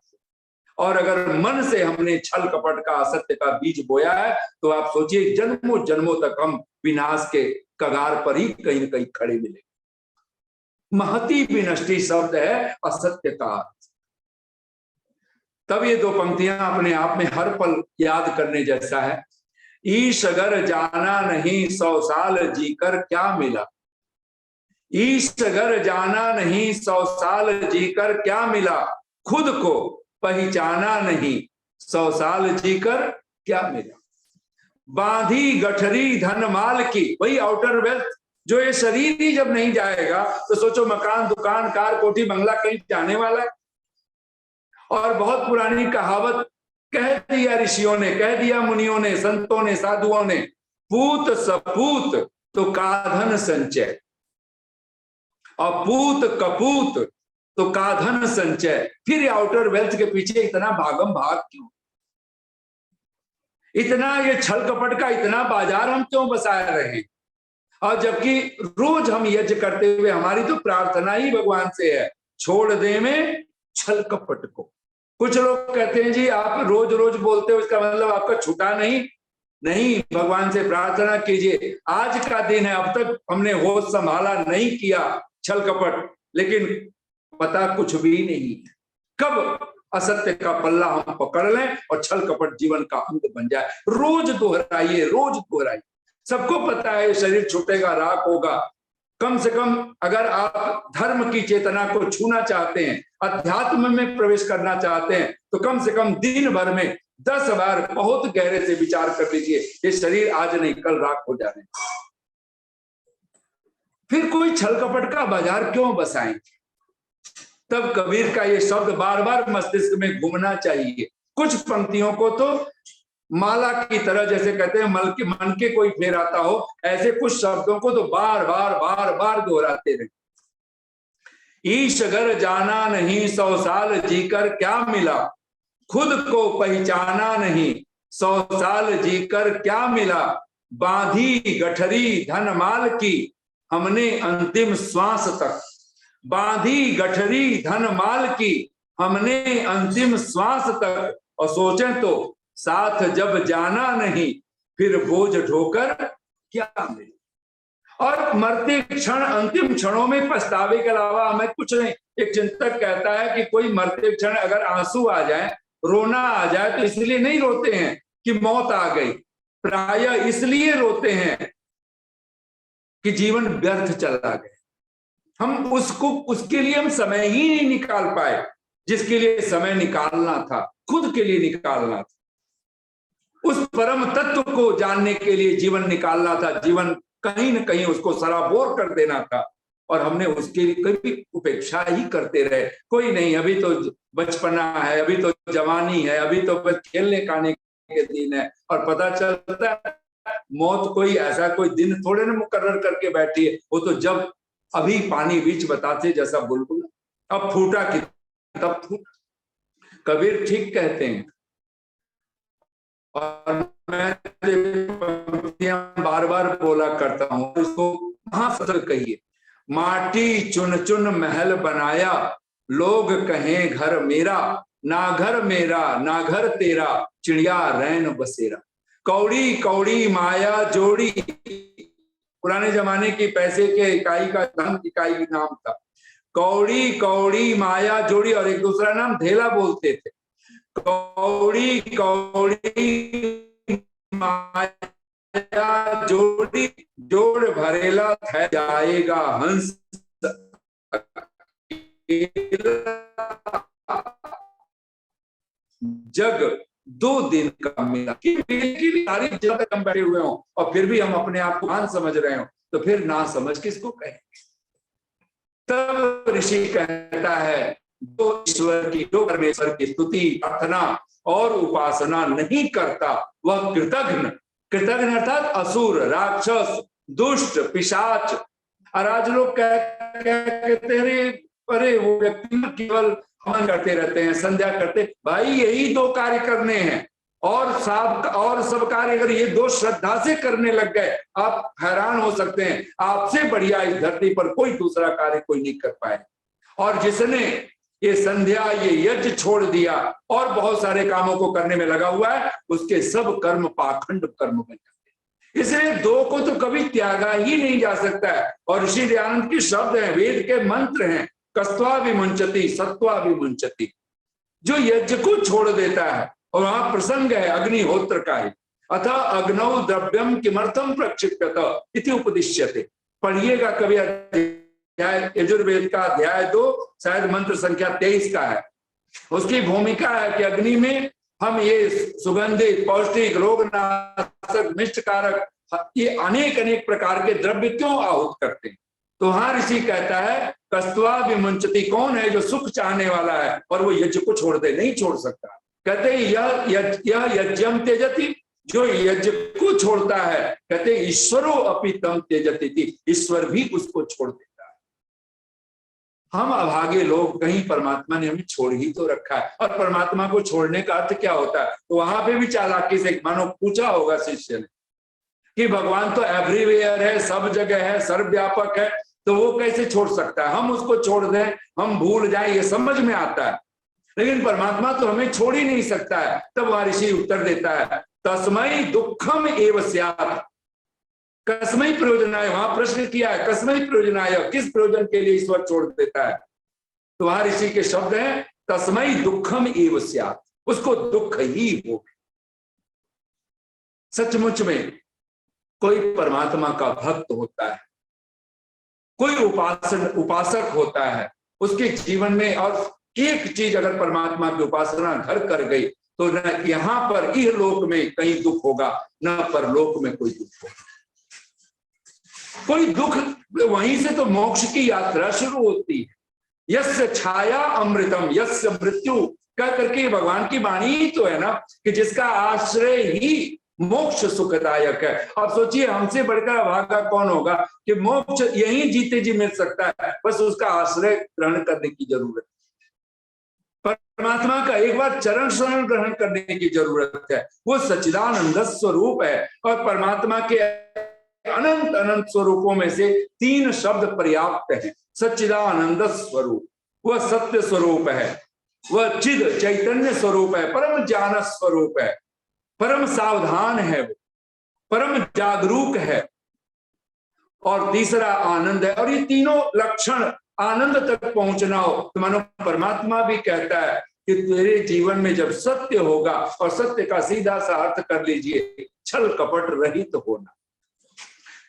और अगर मन से हमने छल कपट का, असत्य का बीज बोया है, तो आप सोचिए जन्मों जन्मों तक हम विनाश के कगार पर ही कहीं न कहीं खड़े मिलेंगे। महती विनष्टि शब्द है असत्य का। तब ये 2 पंक्तियां अपने आप में हर पल याद करने जैसा है। ईश अगर जाना नहीं 100 साल जीकर क्या मिला। ईश अगर जाना नहीं 100 साल जीकर क्या मिला। खुद को पहचाना नहीं 100 साल जीकर क्या मिला। बांधी गठरी धन माल की, वही आउटर वेल्थ, जो ये शरीर ही जब नहीं जाएगा तो सोचो मकान, दुकान, कार, कोठी, बंगला कहीं जाने वाला है। और बहुत पुरानी कहावत कह दिया ऋषियों ने, कह दिया मुनियों ने, संतों ने, साधुओं ने, पूत सपूत तो काधन संचय, और पूत कपूत तो काधन संचय। फिर आउटर वेल्थ के पीछे इतना भागम भाग क्यों? इतना ये छल कपट का इतना बाजार हम क्यों बसाए रहे हैं? और जबकि रोज हम यज्ञ करते हुए हमारी तो प्रार्थना ही भगवान से है, छोड़ दे में छल कपट को। कुछ लोग कहते हैं जी आप रोज रोज बोलते हो, इसका मतलब आपका छूटा नहीं। नहीं, भगवान से प्रार्थना कीजिए, आज का दिन है, अब तक हमने होश संभाला नहीं किया छल कपट, लेकिन पता कुछ भी नहीं कब असत्य का पल्ला हम पकड़ लें और छल कपट जीवन का अंग बन जाए। रोज दोहराइए, रोज दोहराइए। सबको पता है शरीर छूटेगा, राख होगा। कम से कम अगर आप धर्म की चेतना को छूना चाहते हैं, अध्यात्म में प्रवेश करना चाहते हैं, तो कम से कम दिन भर में 10 बार बहुत गहरे से विचार कर लीजिए, ये शरीर आज नहीं कल राख हो जाने। फिर कोई छल कपट का बाजार क्यों बसाएंगे? तब कबीर का ये शब्द बार बार मस्तिष्क में घूमना चाहिए। कुछ पंक्तियों को तो माला की तरह, जैसे कहते हैं मन के कोई फेराता हो, ऐसे कुछ शब्दों को तो बार बार बार बार दोहराते रहे। ईश अगर जाना नहीं 100 साल जीकर क्या मिला, खुद को पहचाना नहीं 100 साल जीकर क्या मिला, बांधी गठरी धन माल की हमने अंतिम श्वास तक, बांधी गठरी धन माल की हमने अंतिम श्वास तक, और सोचें तो साथ जब जाना नहीं फिर बोझ ढोकर क्या मिले। और मरते क्षण, अंतिम क्षणों में पछतावे के अलावा हमें कुछ नहीं। एक चिंतक कहता है कि कोई मरते क्षण अगर आंसू आ जाए, रोना आ जाए, तो इसलिए नहीं रोते हैं कि मौत आ गई, प्रायः इसलिए रोते हैं कि जीवन व्यर्थ चला गया। हम उसके लिए हम समय ही नहीं निकाल पाए, जिसके लिए समय निकालना था, खुद के लिए निकालना था, उस परम तत्व को जानने के लिए जीवन निकालना था, जीवन कहीं न कहीं उसको सराबोर कर देना था, और हमने उसके लिए कभी उपेक्षा ही करते रहे। कोई नहीं, अभी तो बचपना है, अभी तो जवानी है, अभी तो बस खेलने खाने के दिन है। और पता चलता है मौत कोई ऐसा कोई दिन थोड़े ना मुकर्रर करके बैठी है, वो तो जब अभी पानी बीच बताते जैसा बुलबुल, अब फूटा कि तब फूटा। कबीर ठीक कहते हैं, और मैं बार बार बोला करता हूं, इसको महासत्र कहिए। माटी चुन चुन महल बनाया, लोग कहें घर मेरा, ना घर मेरा ना घर तेरा, चिड़िया रैन बसेरा। कौड़ी कौड़ी माया जोड़ी, पुराने जमाने की पैसे के इकाई का धन इकाई नाम था। कौड़ी कौड़ी माया जोड़ी, और एक दूसरा नाम धेला बोलते थे। कौड़ी कौड़ी माया जोड़ी, जोड़ भरेला थे जाएगा हंस, जग 2 दिन का मिला। सारी जगह हम बैठे हुए हों और फिर भी हम अपने आप को महान समझ रहे हो, तो फिर ना समझ किसको कहेंगे? तब ऋषि कहता है, जो ईश्वर की, जो परमेश्वर की स्तुति प्रार्थना और उपासना नहीं करता, वह कृतघ्न, कृतघ्न अर्थात असुर, राक्षस, दुष्ट, पिशाच। और आज लोग कहते हैं अरे वो व्यक्ति केवल हवन करते रहते हैं, संध्या करते। भाई यही 2 कार्य करने हैं, और सब कार्य अगर ये 2 श्रद्धा से करने लग गए, आप हैरान हो सकते हैं। आपसे बढ़िया इस धरती पर कोई दूसरा कार्य कोई नहीं कर पाए। और जिसने ये संध्या, ये यज्ञ छोड़ दिया और बहुत सारे कामों को करने में लगा हुआ है, उसके सब कर्म पाखंड कर्म बन जाते हैं। इसलिए 2 को तो कभी त्यागा ही नहीं जा सकता है। और ऋषि दयानंद के शब्द हैं, वेद के मंत्र हैं, कस्त्वा विमुंचति सत्वा विमुंचति। जो यज्ञ को छोड़ देता है, और वहां प्रसंग है अग्निहोत्र का ही, अतः अग्नौ द्रव्यम किमर्थम प्रक्षिप्यत इति उपदिश्यते। पढ़िएगा कभी यजुर्वेद का अध्याय 2, शायद मंत्र संख्या 23 का है। उसकी भूमिका है कि अग्नि में हम ये सुगंधित, पौष्टिक, रोगनाशक, मिष्टकारक, ये अनेक अनेक प्रकार के द्रव्य क्यों आहुत करते हैं। तो वहां ऋषि कहता है कस्त्वा विमुंचति, कौन है जो सुख चाहने वाला है और वो यज्ञ को छोड़ दे, नहीं छोड़ सकता। कहते यह यज्ञम त्यजति, जो यज्ञ को छोड़ता है, कहते ईश्वरो अपि तम त्यजति, ईश्वर भी उसको छोड़ देता है। हम अभागे लोग, कहीं परमात्मा ने हमें छोड़ ही तो रखा है। और परमात्मा को छोड़ने का अर्थ क्या होता है? तो वहां पे भी चालाकी से मानो पूछा होगा शिष्य ने कि भगवान तो एवरीवेयर है, सब जगह है, सर्वव्यापक है, तो वो कैसे छोड़ सकता है? हम उसको छोड़ दें, हम भूल जाएं, ये समझ में आता है, लेकिन परमात्मा तो हमें छोड़ ही नहीं सकता है। तब वह ऋषि उत्तर देता है, तस्मै दुखम एव स्यात्, कस्मै प्रयोजनाय। वहां प्रश्न किया है, कस्मै प्रयोजनाय, किस प्रयोजन के लिए ईश्वर छोड़ देता है? तो वहां ऋषि के शब्द हैं, तस्मै दुखम एव स्यात्, उसको दुख ही हो। सचमुच में कोई परमात्मा का भक्त होता है, कोई उपासक होता है, उसके जीवन में और एक चीज अगर परमात्मा की उपासना घर कर गई तो न यहाँ पर इह लोक में कहीं दुख होगा, न परलोक में कोई दुख होगा। कोई दुख वहीं से तो मोक्ष की यात्रा शुरू होती है। यस्य छाया अमृतम यस्य मृत्यु कह करके भगवान की वाणी ही तो है ना, कि जिसका आश्रय ही मोक्ष सुखदायक है। अब सोचिए हमसे बढ़कर भागा कौन होगा कि मोक्ष यहीं जीते जी मिल सकता है, बस उसका आश्रय ग्रहण करने की जरूरत है। परमात्मा का एक बार चरण शरण ग्रहण करने की जरूरत है। वो सच्चिदानंद स्वरूप है और परमात्मा के अनंत अनंत स्वरूपों में से 3 शब्द पर्याप्त है। सच्चिदानंद स्वरूप, वह सत्य स्वरूप है, वह चिद चैतन्य स्वरूप है, परम ज्ञान स्वरूप है, परम सावधान है, वो परम जागरूक है, और तीसरा आनंद है। और ये तीनों लक्षण आनंद तक पहुंचना हो तो मानो परमात्मा भी कहता है कि तेरे जीवन में जब सत्य होगा, और सत्य का सीधा सा अर्थ कर लीजिए छल कपट रहित होना।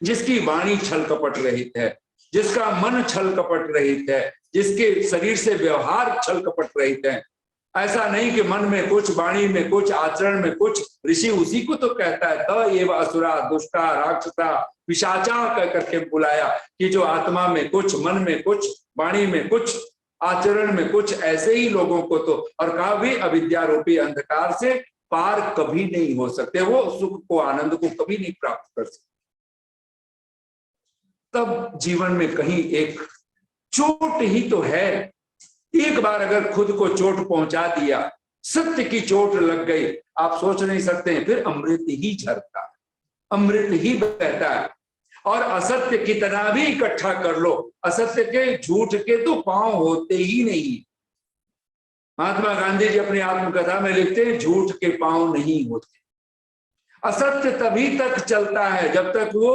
जिसकी वाणी छल कपट रहित है, जिसका मन छल कपट रहित है, जिसके शरीर से व्यवहार छल कपट रहित है। ऐसा नहीं कि मन में कुछ, वाणी में कुछ, आचरण में कुछ। ऋषि उसी को तो कहता है त एव असुरा दुष्टा राक्षसा पिशाचा कह करके बुलाया कि जो आत्मा में कुछ, मन में कुछ, वाणी में कुछ, आचरण में कुछ, ऐसे ही लोगों को तो, और कहा भी अविद्या रूपी अंधकार से पार कभी नहीं हो सकते, वो सुख को आनंद को कभी नहीं प्राप्त कर सकते। तब जीवन में कहीं एक चोट ही तो है। एक बार अगर खुद को चोट पहुंचा दिया, सत्य की चोट लग गई, आप सोच नहीं सकते हैं, फिर अमृत ही झरता है, अमृत ही बहता है। और असत्य कितना भी इकट्ठा कर लो, असत्य के, झूठ के तो पांव होते ही नहीं। महात्मा गांधी जी अपनी आत्मकथा में लिखते हैं, झूठ के पांव नहीं होते। असत्य तभी तक चलता है जब तक वो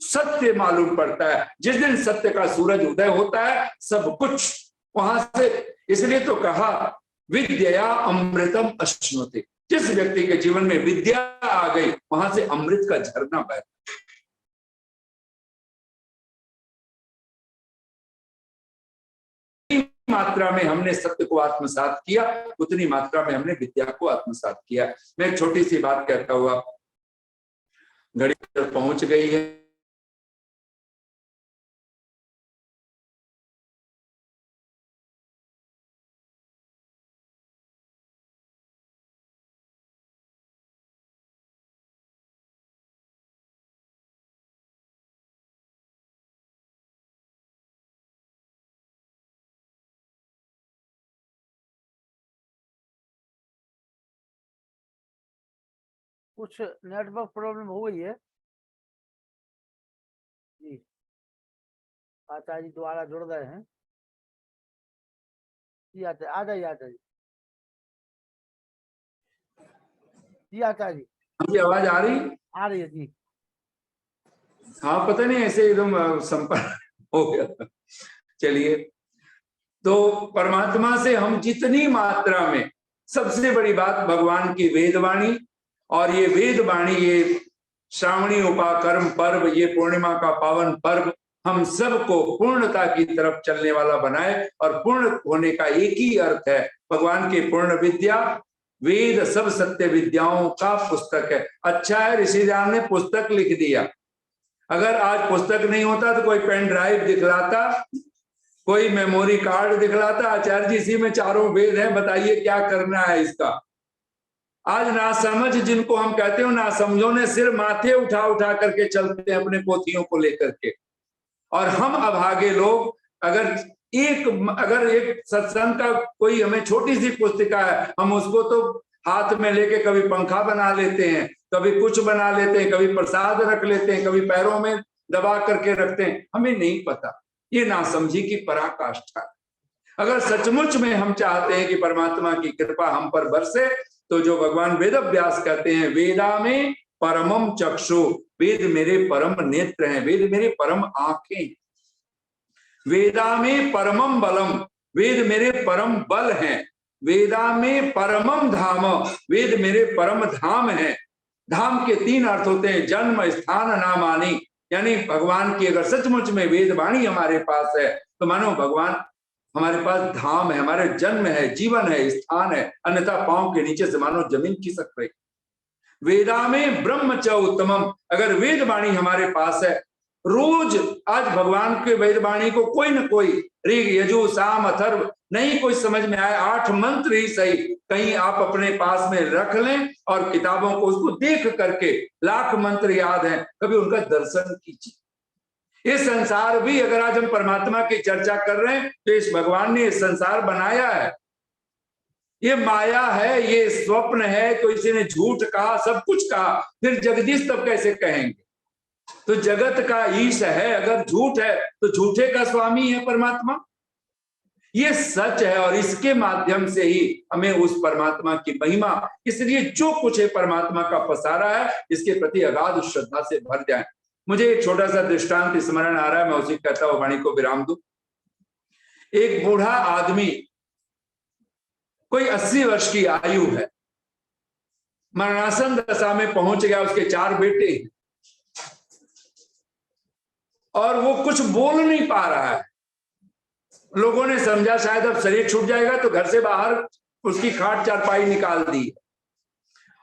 सत्य मालूम पड़ता है। जिस दिन सत्य का सूरज उदय होता है, सब कुछ वहां से, इसलिए तो कहा विद्या अमृतम अश्नुते। जिस व्यक्ति के जीवन में विद्या आ गई, वहां से अमृत का झरना बहता। मात्रा में हमने सत्य को आत्मसात किया, उतनी मात्रा में हमने विद्या को आत्मसात किया। मैं एक छोटी सी बात कहता हुआ, घड़ी तक पहुंच गई है। कुछ नेटवर्क प्रॉब्लम हो गई है जी। आचार्य जी दोबारा जुड़ गए हैं जी। आचार्य आ जाइए, आचार्य जी, आचार्य जी। मुझे आवाज आ रही है जी। हाँ, पता नहीं ऐसे एकदम संपर्क हो गया। चलिए, तो परमात्मा से हम जितनी मात्रा में, सबसे बड़ी बात भगवान की वेदवाणी, और ये वेदवाणी, ये श्रावणी उपाकर्म पर्व, ये पूर्णिमा का पावन पर्व हम सबको पूर्णता की तरफ चलने वाला बनाए। और पूर्ण होने का एक ही अर्थ है, भगवान की पूर्ण विद्या। वेद सब सत्य विद्याओं का पुस्तक है। अच्छा है ऋषिराम ने पुस्तक लिख दिया। अगर आज पुस्तक नहीं होता तो कोई पेन ड्राइव दिखलाता, कोई मेमोरी कार्ड दिखलाता, आचार्य जी इसी में चारों वेद हैं, बताइए क्या करना है इसका। आज नासमझ जिनको हम कहते हो, नासमझों ने सिर माथे उठा उठा करके चलते हैं अपने पोथियों को लेकर के। और हम अभागे लोग, अगर एक सत्संग का कोई हमें छोटी सी पुस्तिका है, हम उसको तो हाथ में लेके कभी पंखा बना लेते हैं, कभी कुछ बना लेते हैं, कभी प्रसाद रख लेते हैं, कभी पैरों में दबा करके रखते हैं, हमें नहीं पता। ये नासमझी की पराकाष्ठा है। अगर सचमुच में हम चाहते हैं कि परमात्मा की कृपा हम पर बरसे, तो जो भगवान वेद व्यास कहते हैं, वेदा में परमम चक्षु, वेद मेरे परम नेत्र हैं, वेद मेरे परम आंखें। वेदा में परमम बलम, वेद मेरे परम बल हैं। वेदा में परमम धाम, वेद मेरे परम धाम हैं। धाम के 3 अर्थ होते हैं, जन्म स्थान नामानी। यानी भगवान की अगर सचमुच में वेदवाणी हमारे पास है, तो मानो भगवान हमारे पास धाम है, हमारे जन्म है, जीवन है, स्थान है, अन्यथा पांव के नीचे से मानो जमीन खिसक रही। वेदा में ब्रह्म च उत्तमम, अगर वेद वाणी हमारे पास है, रोज आज भगवान के वेद वाणी को कोई न कोई, ऋग यजु साम अथर्व, नहीं कोई समझ में आए 8 मंत्र ही सही कहीं आप अपने पास में रख लें और किताबों को उसको देख करके, लाख मंत्र याद हैं, कभी उनका दर्शन कीजिए। ये संसार भी, अगर आज हम परमात्मा की चर्चा कर रहे हैं तो इस भगवान ने ये संसार बनाया है, ये माया है, ये स्वप्न है, तो इसी ने झूठ कहा, सब कुछ कहा, फिर जगदीश तब कैसे कहेंगे? तो जगत का ईश है, अगर झूठ है तो झूठे का स्वामी है परमात्मा। ये सच है और इसके माध्यम से ही हमें उस परमात्मा की महिमा, इसलिए जो कुछ है परमात्मा का पसारा है, इसके प्रति अगाध श्रद्धा से भर जाए। मुझे एक छोटा सा दृष्टांत स्मरण आ रहा है, मैं उसी कहता हूं वाणी को विराम दूं। एक बूढ़ा आदमी, कोई 80 वर्ष की आयु है, मरणासन दशा में पहुंच गया, उसके 4 बेटे हैं और वो कुछ बोल नहीं पा रहा है। लोगों ने समझा शायद अब शरीर छूट जाएगा, तो घर से बाहर उसकी खाट चारपाई निकाल दी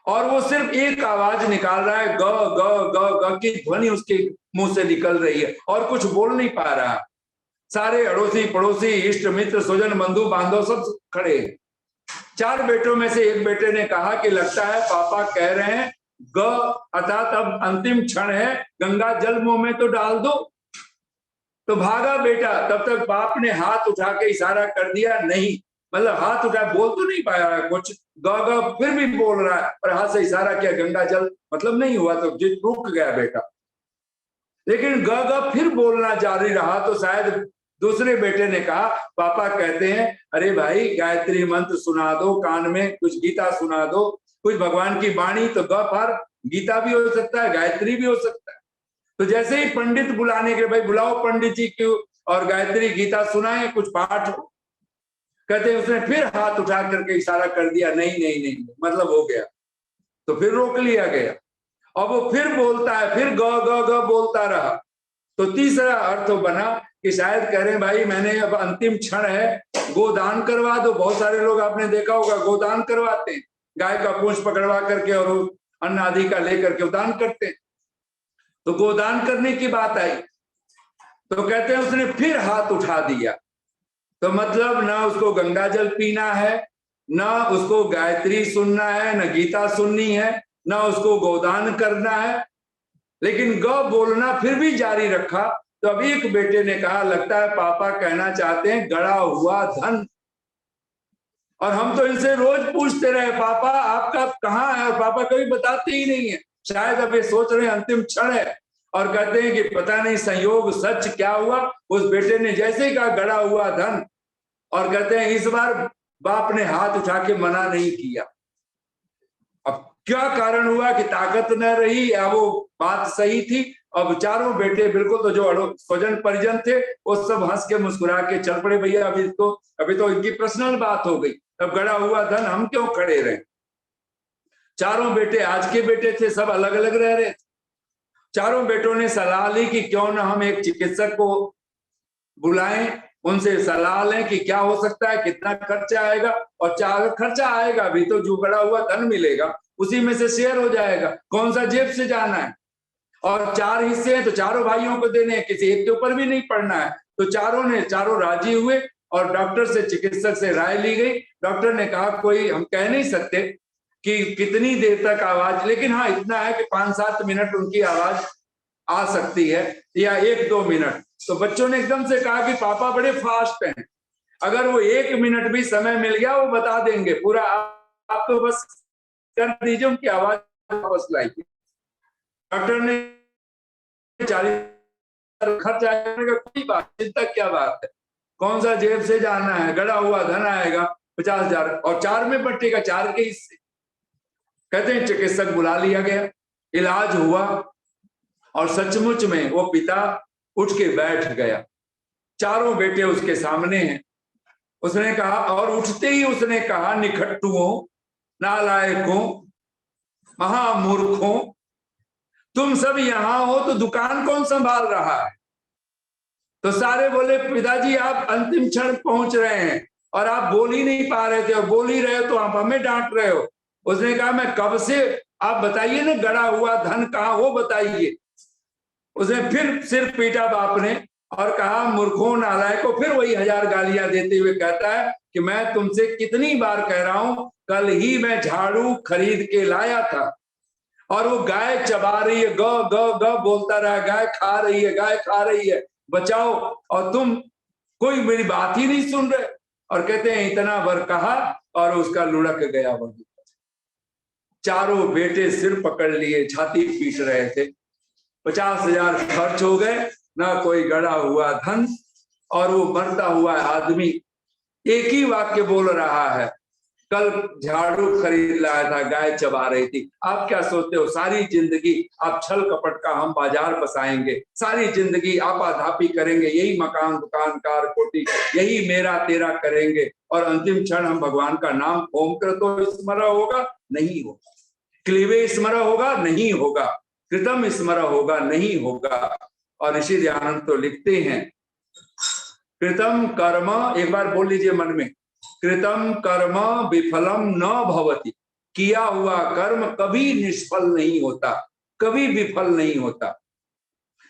और वो सिर्फ एक आवाज निकाल रहा है, ग ग ग ग की ध्वनि उसके मुंह से निकल रही है और कुछ बोल नहीं पा रहा। सारे अड़ोसी पड़ोसी इष्ट मित्र स्वजन बंधु बांधव सब खड़े। 4 बेटों में से एक बेटे ने कहा कि लगता है पापा कह रहे हैं ग अर्थात अब अंतिम क्षण है, गंगा जल मुंह में तो डाल दो। तो भागा बेटा, तब तक बाप ने हाथ उठा के इशारा कर दिया, नहीं, मतलब हाथ उठा, बोल तो नहीं पाया कुछ, ग फिर भी बोल रहा है और हाथ से इशारा किया गंगा जल, मतलब नहीं हुआ, तो जिद रुक गया बेटा। लेकिन ग फिर बोलना जारी रहा, तो शायद दूसरे बेटे ने कहा, पापा कहते हैं अरे भाई गायत्री मंत्र सुना दो, कान में कुछ गीता सुना दो, कुछ भगवान की वाणी, तो ग पर गीता भी हो सकता है, गायत्री भी हो सकता है। तो जैसे ही पंडित बुलाने के, भाई बुलाओ पंडित जी क्यों, और गायत्री गीता सुनाए, कुछ पाठ हो, कहते उसने फिर हाथ उठा करके इशारा कर दिया, नहीं नहीं नहीं, मतलब हो गया। तो फिर रोक लिया गया और वो फिर बोलता है, फिर ग ग ग बोलता रहा। तो तीसरा अर्थ बना कि शायद कह रहे भाई मैंने अब अंतिम क्षण है, गोदान करवा दो। बहुत सारे लोग आपने देखा होगा गोदान करवाते हैं, गाय का पूंछ पकड़वा करके और अन्न आदि का लेकर के दान करते हैं। तो गोदान करने की बात आई तो कहते हैं उसने फिर हाथ उठा दिया। तो मतलब ना उसको गंगा जल पीना है, ना उसको गायत्री सुनना है, ना गीता सुननी है, ना उसको गोदान करना है, लेकिन ग बोलना फिर भी जारी रखा। तो अब एक बेटे ने कहा, लगता है पापा कहना चाहते हैं गड़ा हुआ धन। और हम तो इनसे रोज पूछते रहे पापा आपका कहाँ है, और पापा कभी बताते ही नहीं है। शायद अब ये सोच रहे हैं अंतिम क्षण है और कहते हैं कि पता नहीं संयोग सच क्या हुआ। उस बेटे ने जैसे ही कहा गड़ा हुआ धन, और कहते हैं इस बार बाप ने हाथ उठा के मना नहीं किया। अब क्या कारण हुआ कि ताकत न रही या वो बात सही थी। अब चारों बेटे बिल्कुल, तो जो स्वजन परिजन थे वो सब हंस के मुस्कुरा के चल पड़े, भैया अभी तो इनकी पर्सनल बात हो गई, अब गड़ा हुआ धन हम क्यों खड़े रहे। चारों बेटे आज के बेटे थे, सब अलग अलग रह रहे थे। चारों बेटों ने सलाह ली कि क्यों ना हम एक चिकित्सक को बुलाएं, उनसे सलाह लें कि क्या हो सकता है, कितना खर्चा आएगा, और खर्चा आएगा भी तो जो गड़ा हुआ धन मिलेगा उसी में से शेयर हो जाएगा, कौन सा जेब से जाना है। और 4 हिस्से हैं तो चारों भाइयों को देने हैं, किसी एक के ऊपर भी नहीं पड़ना है। तो चारों राजी हुए और डॉक्टर से, चिकित्सक से राय ली गई। डॉक्टर ने कहा कोई हम कह नहीं सकते कि कितनी देर तक आवाज, लेकिन हाँ इतना है कि 5-7 मिनट उनकी आवाज आ सकती है या 1-2 मिनट। तो बच्चों ने एकदम से कहा कि पापा बड़े फास्ट हैं, अगर वो 1 मिनट भी समय मिल गया वो बता देंगे पूरा, आप तो बस कर दीजिए उनकी आवाज वापस लाइए। डॉक्टर ने 40 खर्च आएगा, कोई बात, चिंता क्या बात है, कौन सा जेब से जाना है, गड़ा हुआ धन आएगा 50,000 और 4 में बटेगा, 4 के हिस्से। कहते हैं चिकित्सक बुला लिया गया, इलाज हुआ और सचमुच में वो पिता उठ के बैठ गया। चारों बेटे उसके सामने हैं। उसने कहा, और उठते ही उसने कहा, निखट्टुओं, नालायकों, महामूर्खों, तुम सब यहां हो तो दुकान कौन संभाल रहा है। तो सारे बोले पिताजी आप अंतिम क्षण पहुंच रहे हैं और आप बोल ही नहीं पा रहे थे, और बोल ही रहे हो तो आप हमें डांट रहे हो। उसने कहा मैं कब से, आप बताइए ना गड़ा हुआ धन कहाँ, वो बताइए। उसने फिर सिर पीटा बाप ने और कहा मूर्खों नालायकों, फिर वही 1000 गालियां देते हुए कहता है कि मैं तुमसे कितनी बार कह रहा हूं, कल ही मैं झाड़ू खरीद के लाया था और वो गाय चबा रही है, ग ग ग बोलता रहा, गाय खा रही है, गाय खा रही है, बचाओ, और तुम कोई मेरी बात ही नहीं सुन रहे। और कहते हैं इतना बार कहा और उसका लुढ़क गया वही। चारों बेटे सिर पकड़ लिए, छाती पीट रहे थे। 50,000 खर्च हो गए, ना कोई गड़ा हुआ धन, और वो मरता हुआ आदमी एक ही वाक्य बोल रहा है, कल झाड़ू खरीद लाया था, गाय चबा रही थी। आप क्या सोचते हो सारी जिंदगी आप छल कपट का हम बाजार बसाएंगे, सारी जिंदगी आपाधापी करेंगे, यही मकान दुकान कार कोठी यही मेरा तेरा करेंगे, और अंतिम क्षण हम भगवान का नाम ओम कर तो स्मरण होगा? नहीं होगा। क्लीवे स्मरण होगा? नहीं होगा। कृतम स्मरण होगा? नहीं होगा। और ऋषि दयानंद तो लिखते हैं कृतम कर्म, एक बार बोल लीजिए मन में, कृतम कर्म विफलम न भवति, किया हुआ कर्म कभी निष्फल नहीं होता, कभी विफल नहीं होता,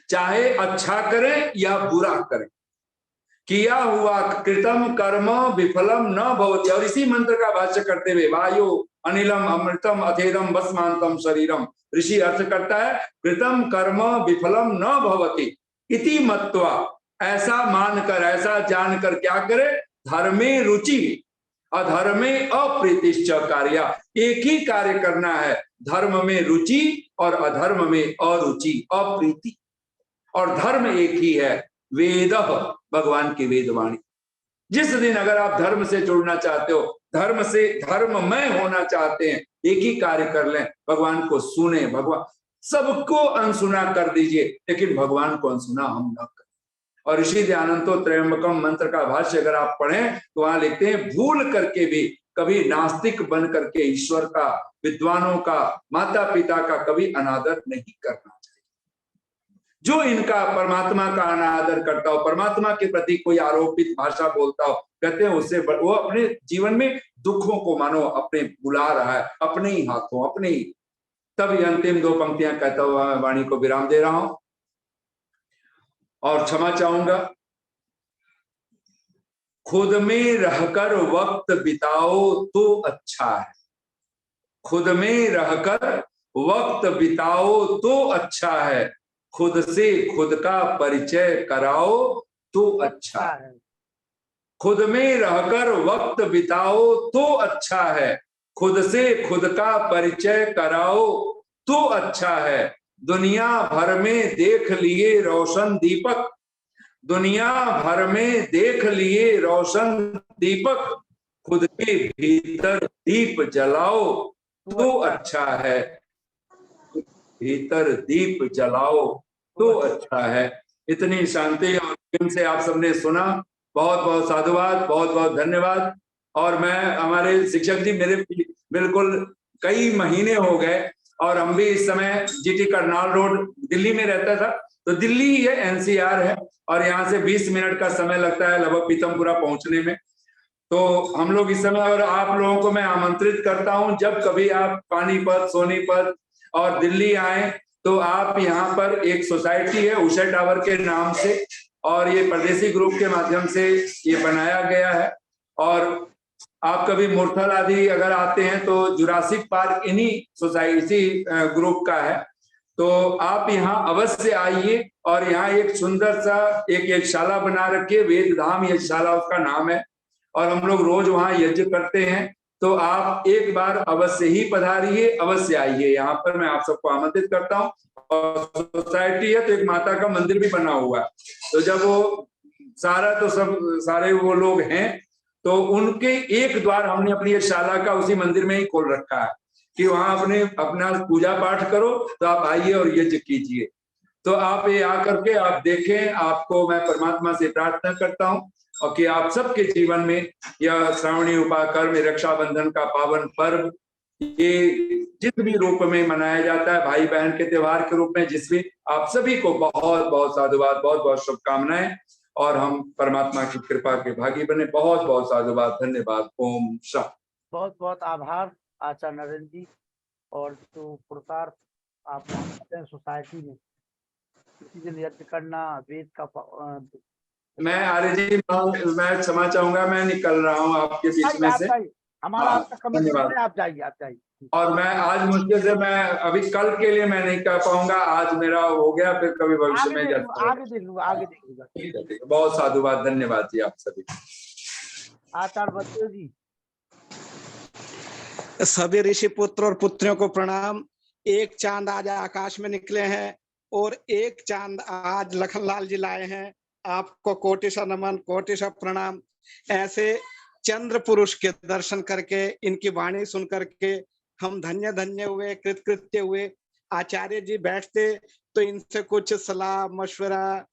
चाहे अच्छा करें या बुरा करें। किया हुआ कृतम कर्म विफलम न भवति। और इसी मंत्र का भाष्य करते हुए वायु अनिलम अमृतम अथेदम भस्मांतम शरीरम, ऋषि अर्थ करता है कृतम कर्म विफलम न भवति इति मत्वा, ऐसा मानकर ऐसा जानकर क्या करे, धर्मे रुचि अधर्मे अप्रीतिश्च कार्य, एक ही कार्य करना है, धर्म में रुचि और अधर्म में अरुचि अप्रीति, और धर्म एक ही है, वेद भगवान की वेदवाणी। जिस दिन अगर आप धर्म से जुड़ना चाहते हो, धर्म से धर्ममय होना चाहते हैं, एक ही कार्य कर लें, भगवान को सुने, भगवान सबको अनसुना कर दीजिए, लेकिन भगवान को अनसुना हम न करें। और ऋषि दयानंद तो त्रयंबकम मंत्र का भाष्य अगर आप पढ़ें तो वहां लिखते हैं भूल करके भी कभी नास्तिक बन करके ईश्वर का, विद्वानों का, माता पिता का कभी अनादर नहीं करना चाहिए। जो इनका परमात्मा का अनादर करता हो, परमात्मा के प्रति कोई आरोपित भाषा बोलता हो, कहते हैं उससे वो अपने जीवन में दुखों को मानो अपने बुला रहा है, अपने ही हाथों, अपने ही। तब ये अंतिम 2 पंक्तियां कहता हुआ वाणी को विराम दे रहा हूं और क्षमा चाहूंगा। खुद में रहकर वक्त बिताओ तो अच्छा है, खुद में रहकर वक्त बिताओ तो अच्छा है, खुद से खुद का परिचय कराओ तो अच्छा है। खुद में रहकर वक्त बिताओ तो अच्छा है, खुद से खुद का परिचय कराओ तो अच्छा है। दुनिया भर में देख लिए रोशन दीपक, दुनिया भर में देख लिए रोशन दीपक, खुद के भीतर दीप जलाओ तो अच्छा है, भीतर दीप जलाओ तो अच्छा है। इतनी शांति और प्रेम से आप सबने सुना, बहुत बहुत साधुवाद, बहुत बहुत धन्यवाद। और मैं, हमारे शिक्षक जी मेरे बिल्कुल कई महीने हो गए, और हम भी इस समय जीटी करनाल रोड दिल्ली में रहता था, तो दिल्ली ही है, एनसीआर है, और यहाँ से 20 मिनट का समय लगता है लगभग पीतमपुरा पहुंचने में। तो हम लोग इस समय, और आप लोगों को मैं आमंत्रित करता हूं, जब कभी आप पानीपत, सोनीपत और दिल्ली आए तो आप यहाँ पर एक सोसाइटी है उषा टावर के नाम से, और ये परदेसी ग्रुप के माध्यम से ये बनाया गया है। और आप कभी मुरथल आदि अगर आते हैं तो जुरासिक पार्क इन्हीं सोसाइटी ग्रुप का है, तो आप यहाँ अवश्य आइए। और यहाँ एक सुंदर सा एक यज्ञशाला बना रखी है, वेद धाम यज्ञशाला उसका नाम है, और हम लोग रोज वहाँ यज्ञ करते हैं। तो आप एक बार अवश्य ही पधारिए, अवश्य आइए, यहाँ पर मैं आप सबको आमंत्रित करता हूँ। और सोसाइटी है तो एक माता का मंदिर भी बना हुआ है, तो जब वो सारा तो सब सारे वो लोग हैं, तो उनके एक द्वार हमने अपनी शाला का उसी मंदिर में ही खोल रखा है कि वहां अपना पूजा पाठ करो, तो आप आइए और यज्ञ कीजिए। तो आप ये आकर के आप देखें, आपको मैं परमात्मा से प्रार्थना करता हूँ और कि आप सबके जीवन में यह श्रावणी उपाकर्म रक्षाबंधन का पावन पर्व, ये जिस भी रूप में मनाया जाता है, भाई बहन के त्योहार के रूप में, जिसमें आप सभी को बहुत बहुत साधुवाद, बहुत बहुत शुभकामनाएं। और हम परमात्मा की कृपा के भागी बने। बहुत बहुत साधुवाद, धन्यवाद। ओम शांति। बहुत बहुत आभार आचार्य नरेंद्र जी। और जो पुरस्कार आप मानते हैं सोसाइटी में किसी दिन यज्ञ करना, वेद का मैं आर्य जी, मैं क्षमा चाहूंगा, मैं निकल रहा हूँ आपके बीच में से। हमारा हाँ, आपका कमिटमेंट है, आप जाइए, आप जाइए। और मैं आज मुश्किल से, मैं अभी कल के लिए मैं नहीं कर पाऊंगा, आज मेरा हो गया, फिर कभी भविष्य में जाता है। आगे देख लूंगा। ठीक है, ठीक है। बहुत साधुवाद, धन्यवाद जी आप सभी। आचार्य बच्चों जी। सभी ऋषि पुत्र और पुत्रियों को प्रणाम। एक चांद आज आकाश में निकले हैं और एक चांद आज लखनलाल जी लाए हैं। आपको कोटिशा नमन, कोटिशा प्रणाम। ऐसे चंद्र पुरुष के दर्शन करके, इनकी वाणी सुन करके हम धन्य धन्य हुए, कृतकृत्य हुए। आचार्य जी बैठते तो इनसे कुछ सलाह मशवरा,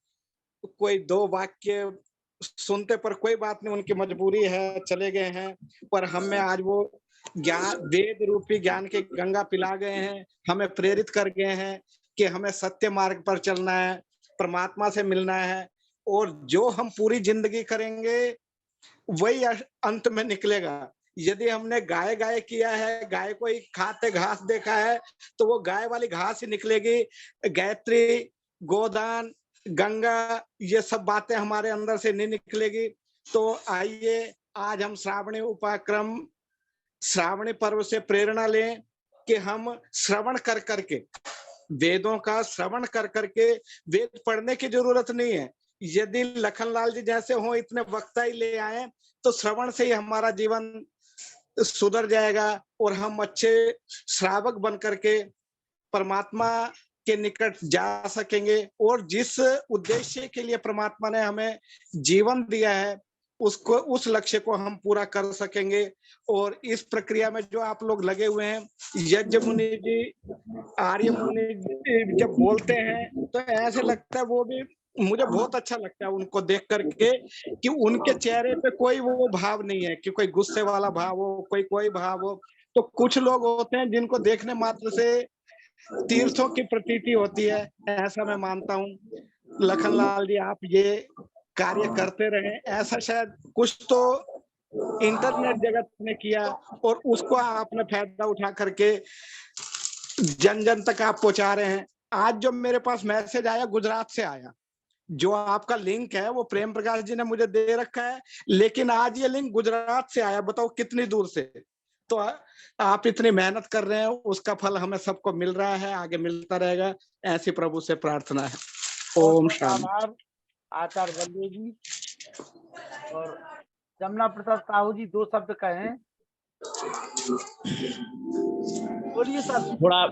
कोई दो वाक्य सुनते, पर कोई बात नहीं, उनकी मजबूरी है, चले गए हैं। पर हमें आज वो ज्ञान, वेद रूपी ज्ञान के गंगा पिला गए हैं, हमें प्रेरित कर गए हैं कि हमें सत्य मार्ग पर चलना है, परमात्मा से मिलना है। और जो हम पूरी जिंदगी करेंगे वही अंत में निकलेगा। यदि हमने गाय गाय किया है, गाय को ही खाते घास देखा है, तो वो गाय वाली घास ही निकलेगी। गायत्री, गोदान, गंगा, ये सब बातें हमारे अंदर से नहीं निकलेगी। तो आइए आज हम श्रावणी उपाक्रम, श्रावणी पर्व से प्रेरणा लें कि हम श्रवण कर करके, वेदों का श्रवण कर करके, वेद पढ़ने की जरूरत नहीं है। यदि लखनलाल जी जैसे हो इतने वक्ता ही ले आए तो श्रवण से ही हमारा जीवन सुधर जाएगा और हम अच्छे श्रावक बन करके परमात्मा के निकट जा सकेंगे। और जिस उद्देश्य के लिए परमात्मा ने हमें जीवन दिया है उसको, उस लक्ष्य को हम पूरा कर सकेंगे। और इस प्रक्रिया में जो आप लोग लगे हुए हैं, यज्ञ मुनि जी, आर्य मुनि जी जब बोलते हैं तो ऐसे लगता है, वो भी मुझे बहुत अच्छा लगता है उनको देख करके कि उनके चेहरे पे कोई वो भाव नहीं है कि कोई गुस्से वाला भाव हो, कोई भाव हो। तो कुछ लोग होते हैं जिनको देखने मात्र से तीर्थों की प्रतीति होती है, ऐसा मैं मानता हूँ। लखनलाल जी, आप ये कार्य करते रहे, ऐसा शायद कुछ तो इंटरनेट जगत ने किया और उसको आपने फायदा उठा करके जन जन तक आप पहुंचा रहे हैं। आज जो मेरे पास मैसेज आया, गुजरात से आया, जो आपका लिंक है वो प्रेम प्रकाश जी ने मुझे दे रखा है, लेकिन आज ये लिंक गुजरात से आया, बताओ कितनी दूर से। तो आप इतनी मेहनत कर रहे हैं, उसका फल हमें सबको मिल रहा है, आगे मिलता रहेगा, ऐसी प्रभु से प्रार्थना है। ओम शांति। आचार्य बल्लू जी और जमुना प्रसाद साहू जी 2 शब्द कहें, बोलिए सर। थोड़ा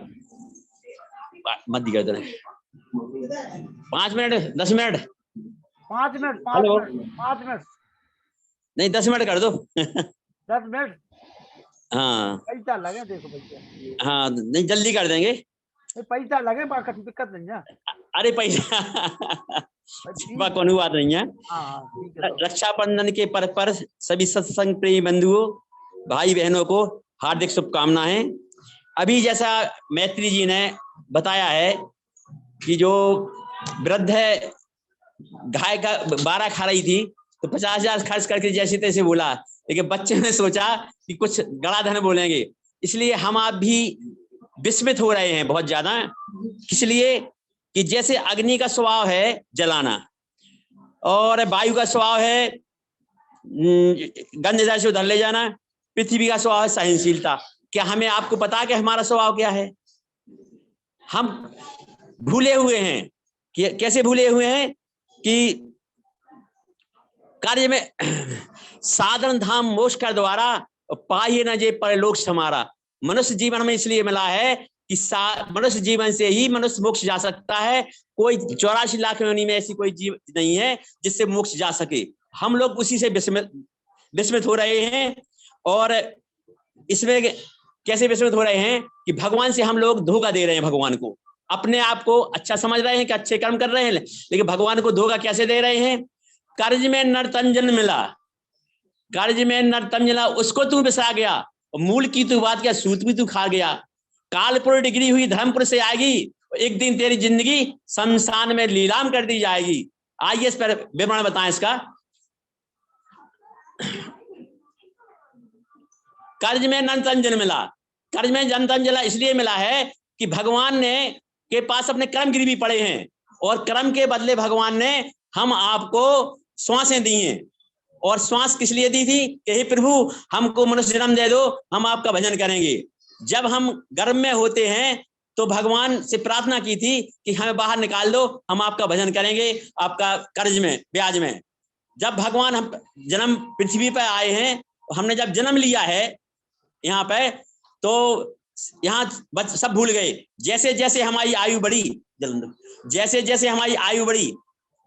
मत दिया 5 मिनट 10 मिनट 5 मिनट 5 मिनट नहीं 10 मिनट कर दो 10 मिनट। हाँ पैसा लगे, देखो भैया। हाँ नहीं जल्दी कर देंगे, पैसा लगे, बाकी दिक्कत नहीं है। अरे पैसा कोई बात नहीं है। रक्षाबंधन के पर्व पर सभी सत्संग प्रेमी बंधुओं, भाई बहनों को हार्दिक शुभकामनाएं। अभी जैसा मैत्री जी ने बताया है कि जो वृद्ध है गाय का 12 खा रही थी तो 50,000 खर्च करके जैसे तैसे बोला, लेकिन बच्चे ने सोचा कि कुछ गड़ा धन बोलेंगे, इसलिए हम आप भी विस्मित हो रहे हैं बहुत ज्यादा। इसलिए कि जैसे अग्नि का स्वभाव है जलाना और वायु का स्वभाव है गंध से उधर ले जाना, पृथ्वी का स्वभाव है सहनशीलता। क्या हमें आपको पता कि हमारा स्वभाव क्या है? हम भूले हुए हैं कि कैसे भूले हुए हैं कि कार्य में साधन धाम मोक्ष का द्वारा पाइए न जे परलोक समारा। मनुष्य जीवन में इसलिए मिला है कि मनुष्य जीवन से ही मनुष्य मोक्ष जा सकता है। कोई 84 लाख योनि में ऐसी कोई जीव नहीं है जिससे मोक्ष जा सके। हम लोग उसी से विस्मित हो रहे हैं। और इसमें कैसे विस्मित हो रहे हैं कि भगवान से हम लोग धोखा दे रहे हैं। भगवान को अपने आप को अच्छा समझ रहे हैं कि अच्छे कर्म कर रहे हैं, लेकिन भगवान को धोखा कैसे दे रहे हैं? कर्ज में नरतंजन मिला, कर्ज में नरतंजन मिला, उसको तू बिसरा गया, मूल की तू बात क्या, सूत भी तू खा गया। कालपुर डिग्री हुई धर्मपुर से आएगी, एक दिन तेरी जिंदगी शमशान में लीलाम कर दी जाएगी। आइए इस पर विवरण बताएं इसका। कर्ज में नंतंजन मिला। कर्ज में नंतंजन इसलिए मिला है कि भगवान ने के पास अपने कर्म गिरवी पड़े हैं और कर्म के बदले भगवान ने हम आपको श्वासें दी हैं। और श्वास किस लिए दी थी कि हे प्रभु हमको मनुष्य जन्म दे दो, हम आपका भजन करेंगे। जब हम गर्भ में होते हैं तो भगवान से प्रार्थना की थी कि हमें बाहर निकाल दो, हम आपका भजन करेंगे आपका कर्ज में ब्याज में। जब भगवान हम जन्म पृथ्वी पर आए हैं, हमने जब जन्म लिया है यहाँ पे, तो यहाँ सब भूल गए। जैसे जैसे हमारी आयु बढ़ी, जैसे जैसे हमारी आयु बढ़ी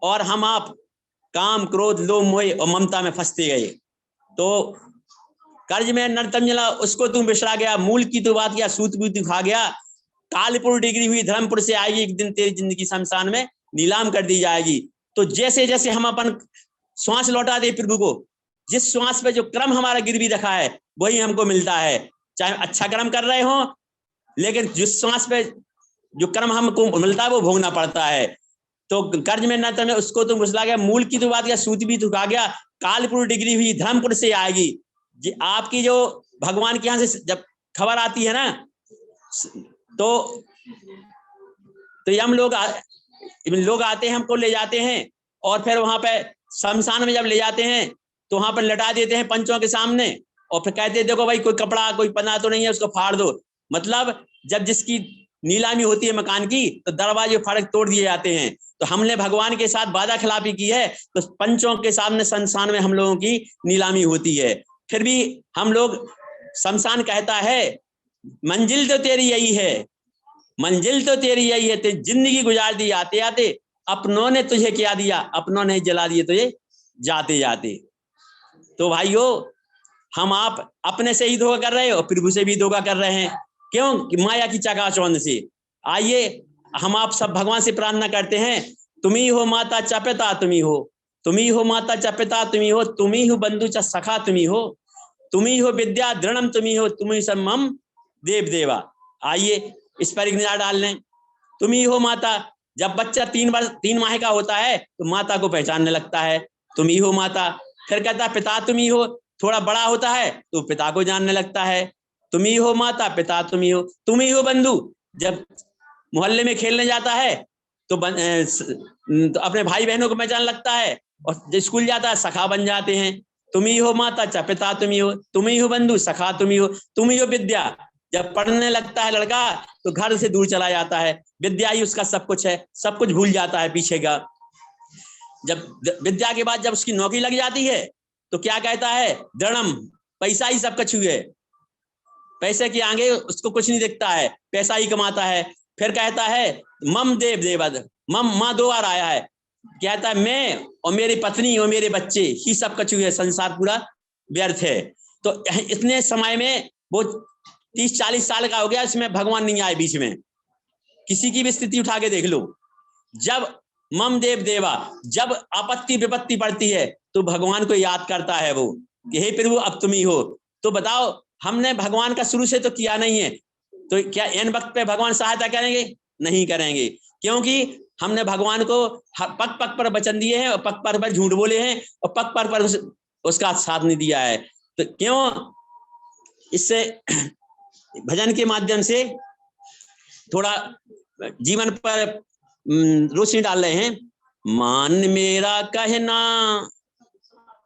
और हम आप काम क्रोध लोभ मोह और ममता में फंसते गए, तो कर्ज में नरतंजला उसको तुम बिसरा गया, मूल की तो बात किया, सूत भी तू खा गया। कालपुर डिग्री हुई धर्मपुर से आएगी, एक दिन तेरी जिंदगी शमशान में नीलाम कर दी जाएगी। तो जैसे जैसे हम अपन श्वास लौटा दे प्रभु को, जिस श्वास पे जो क्रम हमारा गिरवी रखा है वही हमको मिलता है। चाहे अच्छा कर्म कर रहे हो, लेकिन जिस श्वास पे जो कर्म हमको मिलता है वो भोगना पड़ता है। तो कर्ज में न तुम्हें उसको तुम घुसला गया, मूल की तो बात किया, सूत भी तुखा गया। कालपुर डिग्री हुई धर्मपुर से आएगी। आपकी जो भगवान के यहाँ से जब खबर आती है ना, तो हम लोग आते हैं, हमको ले जाते हैं और फिर वहां पे शमशान में जब ले जाते हैं तो वहां पर लटा देते हैं पंचों के सामने और फिर कहते हैं देखो भाई कोई कपड़ा कोई पन्ना तो नहीं है, उसको फाड़ दो। मतलब जब जिसकी नीलामी होती है मकान की तो दरवाजे फाड़क तोड़ दिए जाते हैं। तो हमने भगवान के साथ वादा खिलाफी की है, तो पंचों के सामने शमशान में हम लोगों की नीलामी होती है। फिर भी हम लोग, शमशान कहता है मंजिल तो तेरी यही है, मंजिल तो तेरी यही है, तेरी जिंदगी गुजार दी आते आते, अपनों ने तुझे क्या दिया, अपनों ने जला दिए तुझे जाते जाते। तो भाइयों, हम आप अपने से ही धोखा कर रहे हो और प्रभु से भी धोखा कर रहे हैं। क्यों? कि माया की चकाचौंध से। आइए हम आप सब भगवान से प्रार्थना करते हैं, तुम ही हो माता च पिता तुम ही हो, तुम ही हो माता च पिता तुम ही हो, तुम ही हो बंधु च सखा तुम ही हो, तुम ही हो विद्या दृढ़म तुम ही हो, तुम ही सम्मम देव देवा। आइए इस पर एक नजर डाल लें। तुम ही हो माता। जब बच्चा 3 माह का होता है तो माता को पहचानने लगता है, तुम ही हो माता। फिर कहता है पिता तुम ही हो, थोड़ा बड़ा होता है तो पिता को जानने लगता है, तुम ही हो माता पिता तुम ही हो, तुम ही हो बंधु। जब मोहल्ले में खेलने जाता है तो अपने भाई बहनों को पहचान लगता है और जब स्कूल जाता है सखा बन जाते हैं। तुम ही हो माता च पिता तुम ही हो, तुम ही हो बंधु सखा तुम ही हो, तुम ही हो विद्या। जब पढ़ने लगता है लड़का तो घर से दूर चला जाता है, विद्या ही उसका सब कुछ है, सब कुछ भूल जाता है पीछे का। जब विद्या के बाद जब उसकी नौकरी लग जाती है तो क्या कहता है, दृढ़म, पैसा ही सब कुछ है, पैसे के आगे उसको कुछ नहीं दिखता है, पैसा ही कमाता है। फिर कहता है मम देव देवद, मम माँ 2 बार आया है, कहता है मैं और मेरी पत्नी और मेरे बच्चे ही सब कुछ है, संसार पूरा व्यर्थ है। तो इतने समय में वो 30-40 साल का हो गया, इसमें भगवान नहीं आए बीच में। किसी की भी स्थिति उठा के देख लो, जब मम देव देवा, जब आपत्ति विपत्ति पड़ती है तो भगवान को याद करता है वो कि हे प्रभु अब तुम ही हो। तो बताओ, हमने भगवान का शुरू से तो किया नहीं है, तो क्या इन वक्त पे भगवान सहायता करेंगे? नहीं करेंगे, क्योंकि हमने भगवान को पग पग पर वचन दिए हैं और पग पर झूठ बोले हैं और पग पर उसका साथ नहीं दिया है। तो क्यों? इससे भजन के माध्यम से थोड़ा जीवन पर रोशनी डाल रहे हैं। मान मेरा कहना,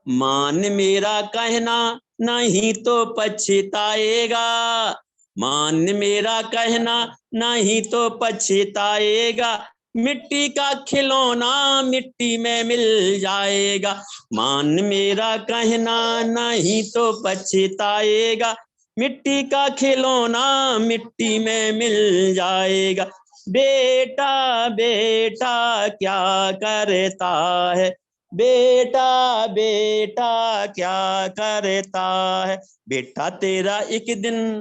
मान मेरा कहना नहीं तो पछताएगा, मान मेरा कहना नहीं तो पछताएगा, मिट्टी का खिलौना मिट्टी में मिल जाएगा, मान मेरा कहना नहीं तो पछताएगा, मिट्टी का खिलौना मिट्टी में मिल जाएगा। बेटा बेटा क्या करता है, बेटा बेटा क्या करता है, बेटा तेरा एक दिन,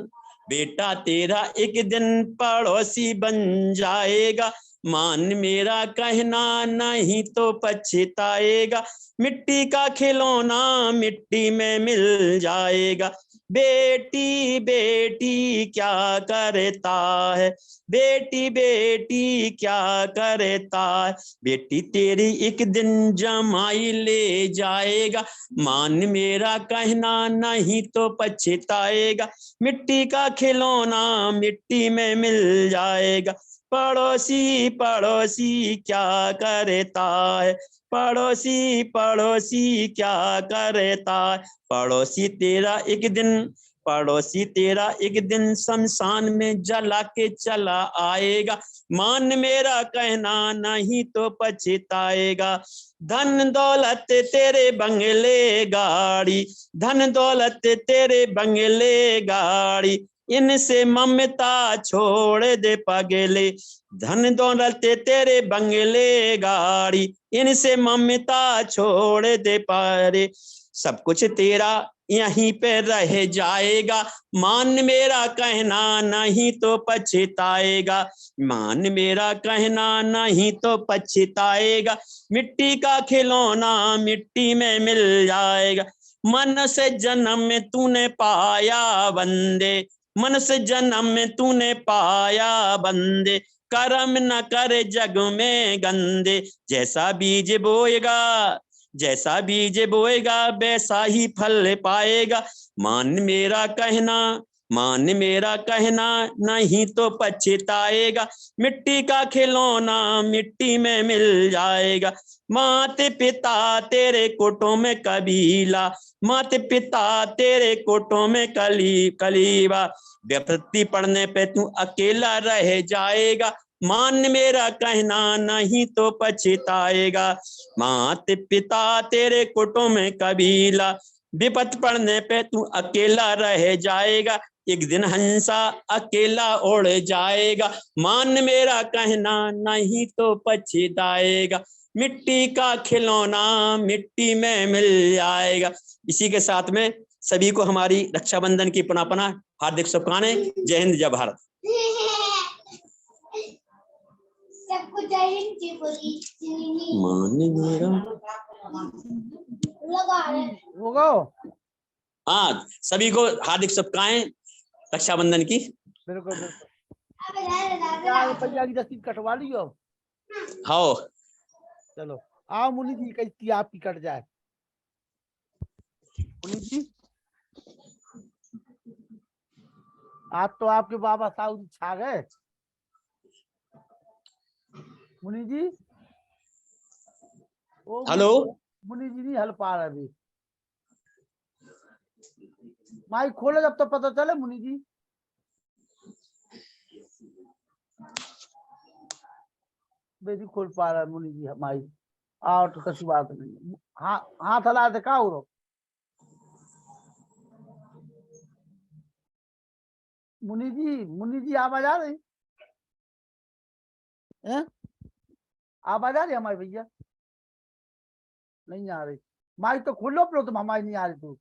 बेटा तेरा एक दिन पड़ोसी बन जाएगा, मान मेरा कहना नहीं तो पछताएगा, मिट्टी का खिलौना मिट्टी में मिल जाएगा, बेटी बेटी क्या करता है, बेटी बेटी क्या करता है, बेटी तेरी एक दिन जमाई ले जाएगा, मान मेरा कहना नहीं तो पछताएगा, मिट्टी का खिलौना मिट्टी में मिल जाएगा, पड़ोसी पड़ोसी क्या करता है, पड़ोसी पड़ोसी क्या करता है, पड़ोसी तेरा एक दिन, पड़ोसी तेरा एक दिन शमशान में जला के चला आएगा, मान मेरा कहना नहीं तो पछताएगा, धन दौलत तेरे बंगले गाड़ी, धन दौलत तेरे बंगले गाड़ी, इनसे ममता छोड़ दे पगले, धन दौलत तेरे बंगले गाड़ी, इनसे ममता छोड़ दे पारे, सब कुछ तेरा यहीं पे रह जाएगा, मान मेरा कहना नहीं तो पछताएगा, मान मेरा कहना नहीं तो पछताएगा, मिट्टी का खिलौना मिट्टी में मिल जाएगा, मन से जन्म में तूने पाया बंदे, मन से जन्म में तूने पाया बंदे, कर्म न करे जग में गंदे, जैसा बीज बोएगा, जैसा बीज बोएगा वैसा ही फल पाएगा, मान मेरा कहना, मान मेरा कहना नहीं तो पछताएगा, मिट्टी का खिलौना मिट्टी में मिल जाएगा, माते पिता तेरे कोटों में कबीला, माते पिता तेरे कोटों में कलीबा, विपत्ति पड़ने पे तू अकेला रह जाएगा, मान मेरा कहना नहीं तो पछताएगा, मात पिता तेरे कोटों में कबीला, विपत पड़ने पे तू अकेला रह जाएगा, एक दिन हंसा अकेला उड़ जाएगा, मान मेरा कहना नहीं तो पछताएगा, मिट्टी का खिलौना मिट्टी में मिल जाएगा। इसी के साथ में सभी को हमारी रक्षाबंधन की पुनः पुनः हार्दिक शुभकामनाएं। जय हिंद जय भारत। मान मेरा होगा। हाँ, सभी को हार्दिक शुभकामनाएं रक्षाबंधन की। बिल्कुल बिल्कुल। भैया की रसीद कटवा लियो। हाँ चलो आओ मुनि जी, कैसी आपकी कट जाए। मुनि जी आप तो आपके बाबा साहू जी छा गए। मुनि जी हेलो, मुनि जी नहीं हल पा रहे अभी। माइक खोले जब तो पता चले मुनि जी। बेटी खोल पा रहा है मुनि जी माइक। आओ तो कसी बात नहीं। हाँ हाथ हला दे का हो। मुनि जी आवाज आ रही है? आवाज आ रही हमारी भैया? नहीं आ रही। माइक तो खोलो अपनो, तुम हमारी नहीं आ रही। तू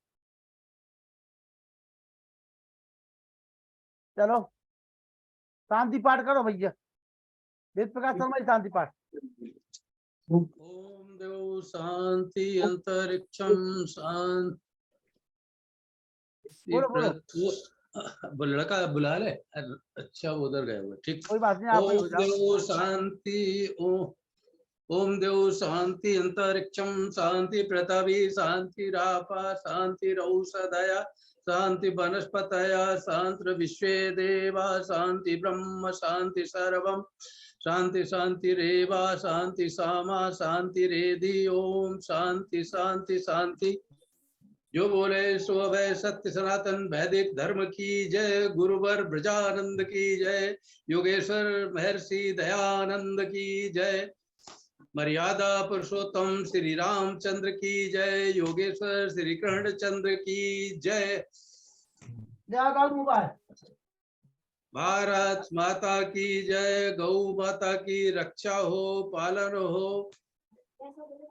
चलो शांति पाठ करो भैया। वेद प्रकाश शर्मा जी शांति पाठ। ओम देव शांति अंतरिक्षम शांति। वो लड़का बुला ले। अच्छा उधर गए हुए, ठीक। कोई बात नहीं, आप ओम देव शांति। ओम देव शांति अंतरिक्षम शांति पृथ्वी शांति रापा शांति रौषधया शांति वनस्पतया शांति विश्वे देवा शांति ब्रह्म शांति सर्वम शांति शांति रेवा शांति सामा शांति रेधि। ओम शांति शांति शांति। जो बोले सो वै सत्य सनातन वैदिक धर्म की जय। गुरुवर ब्रजानंद की जय। योगेश्वर महर्षि दयानंद की जय। मर्यादा पुरुषोत्तम श्री रामचंद्र की जय। योगेश्वर श्री कृष्ण चंद्र की जय। भारत माता की जय। गौ माता की रक्षा हो, पालन हो।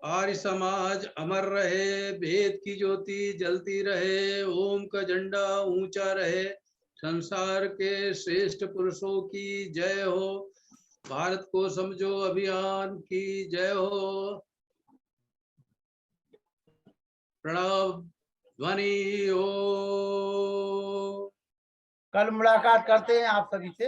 आर्य समाज अमर रहे, वेद की ज्योति जलती रहे, ओम का झंडा ऊंचा रहे। संसार के श्रेष्ठ पुरुषों की जय हो। भारत को समझो अभियान की जय हो। प्रणव ध्वनि। ओ कल मुलाकात करते हैं आप सभी से।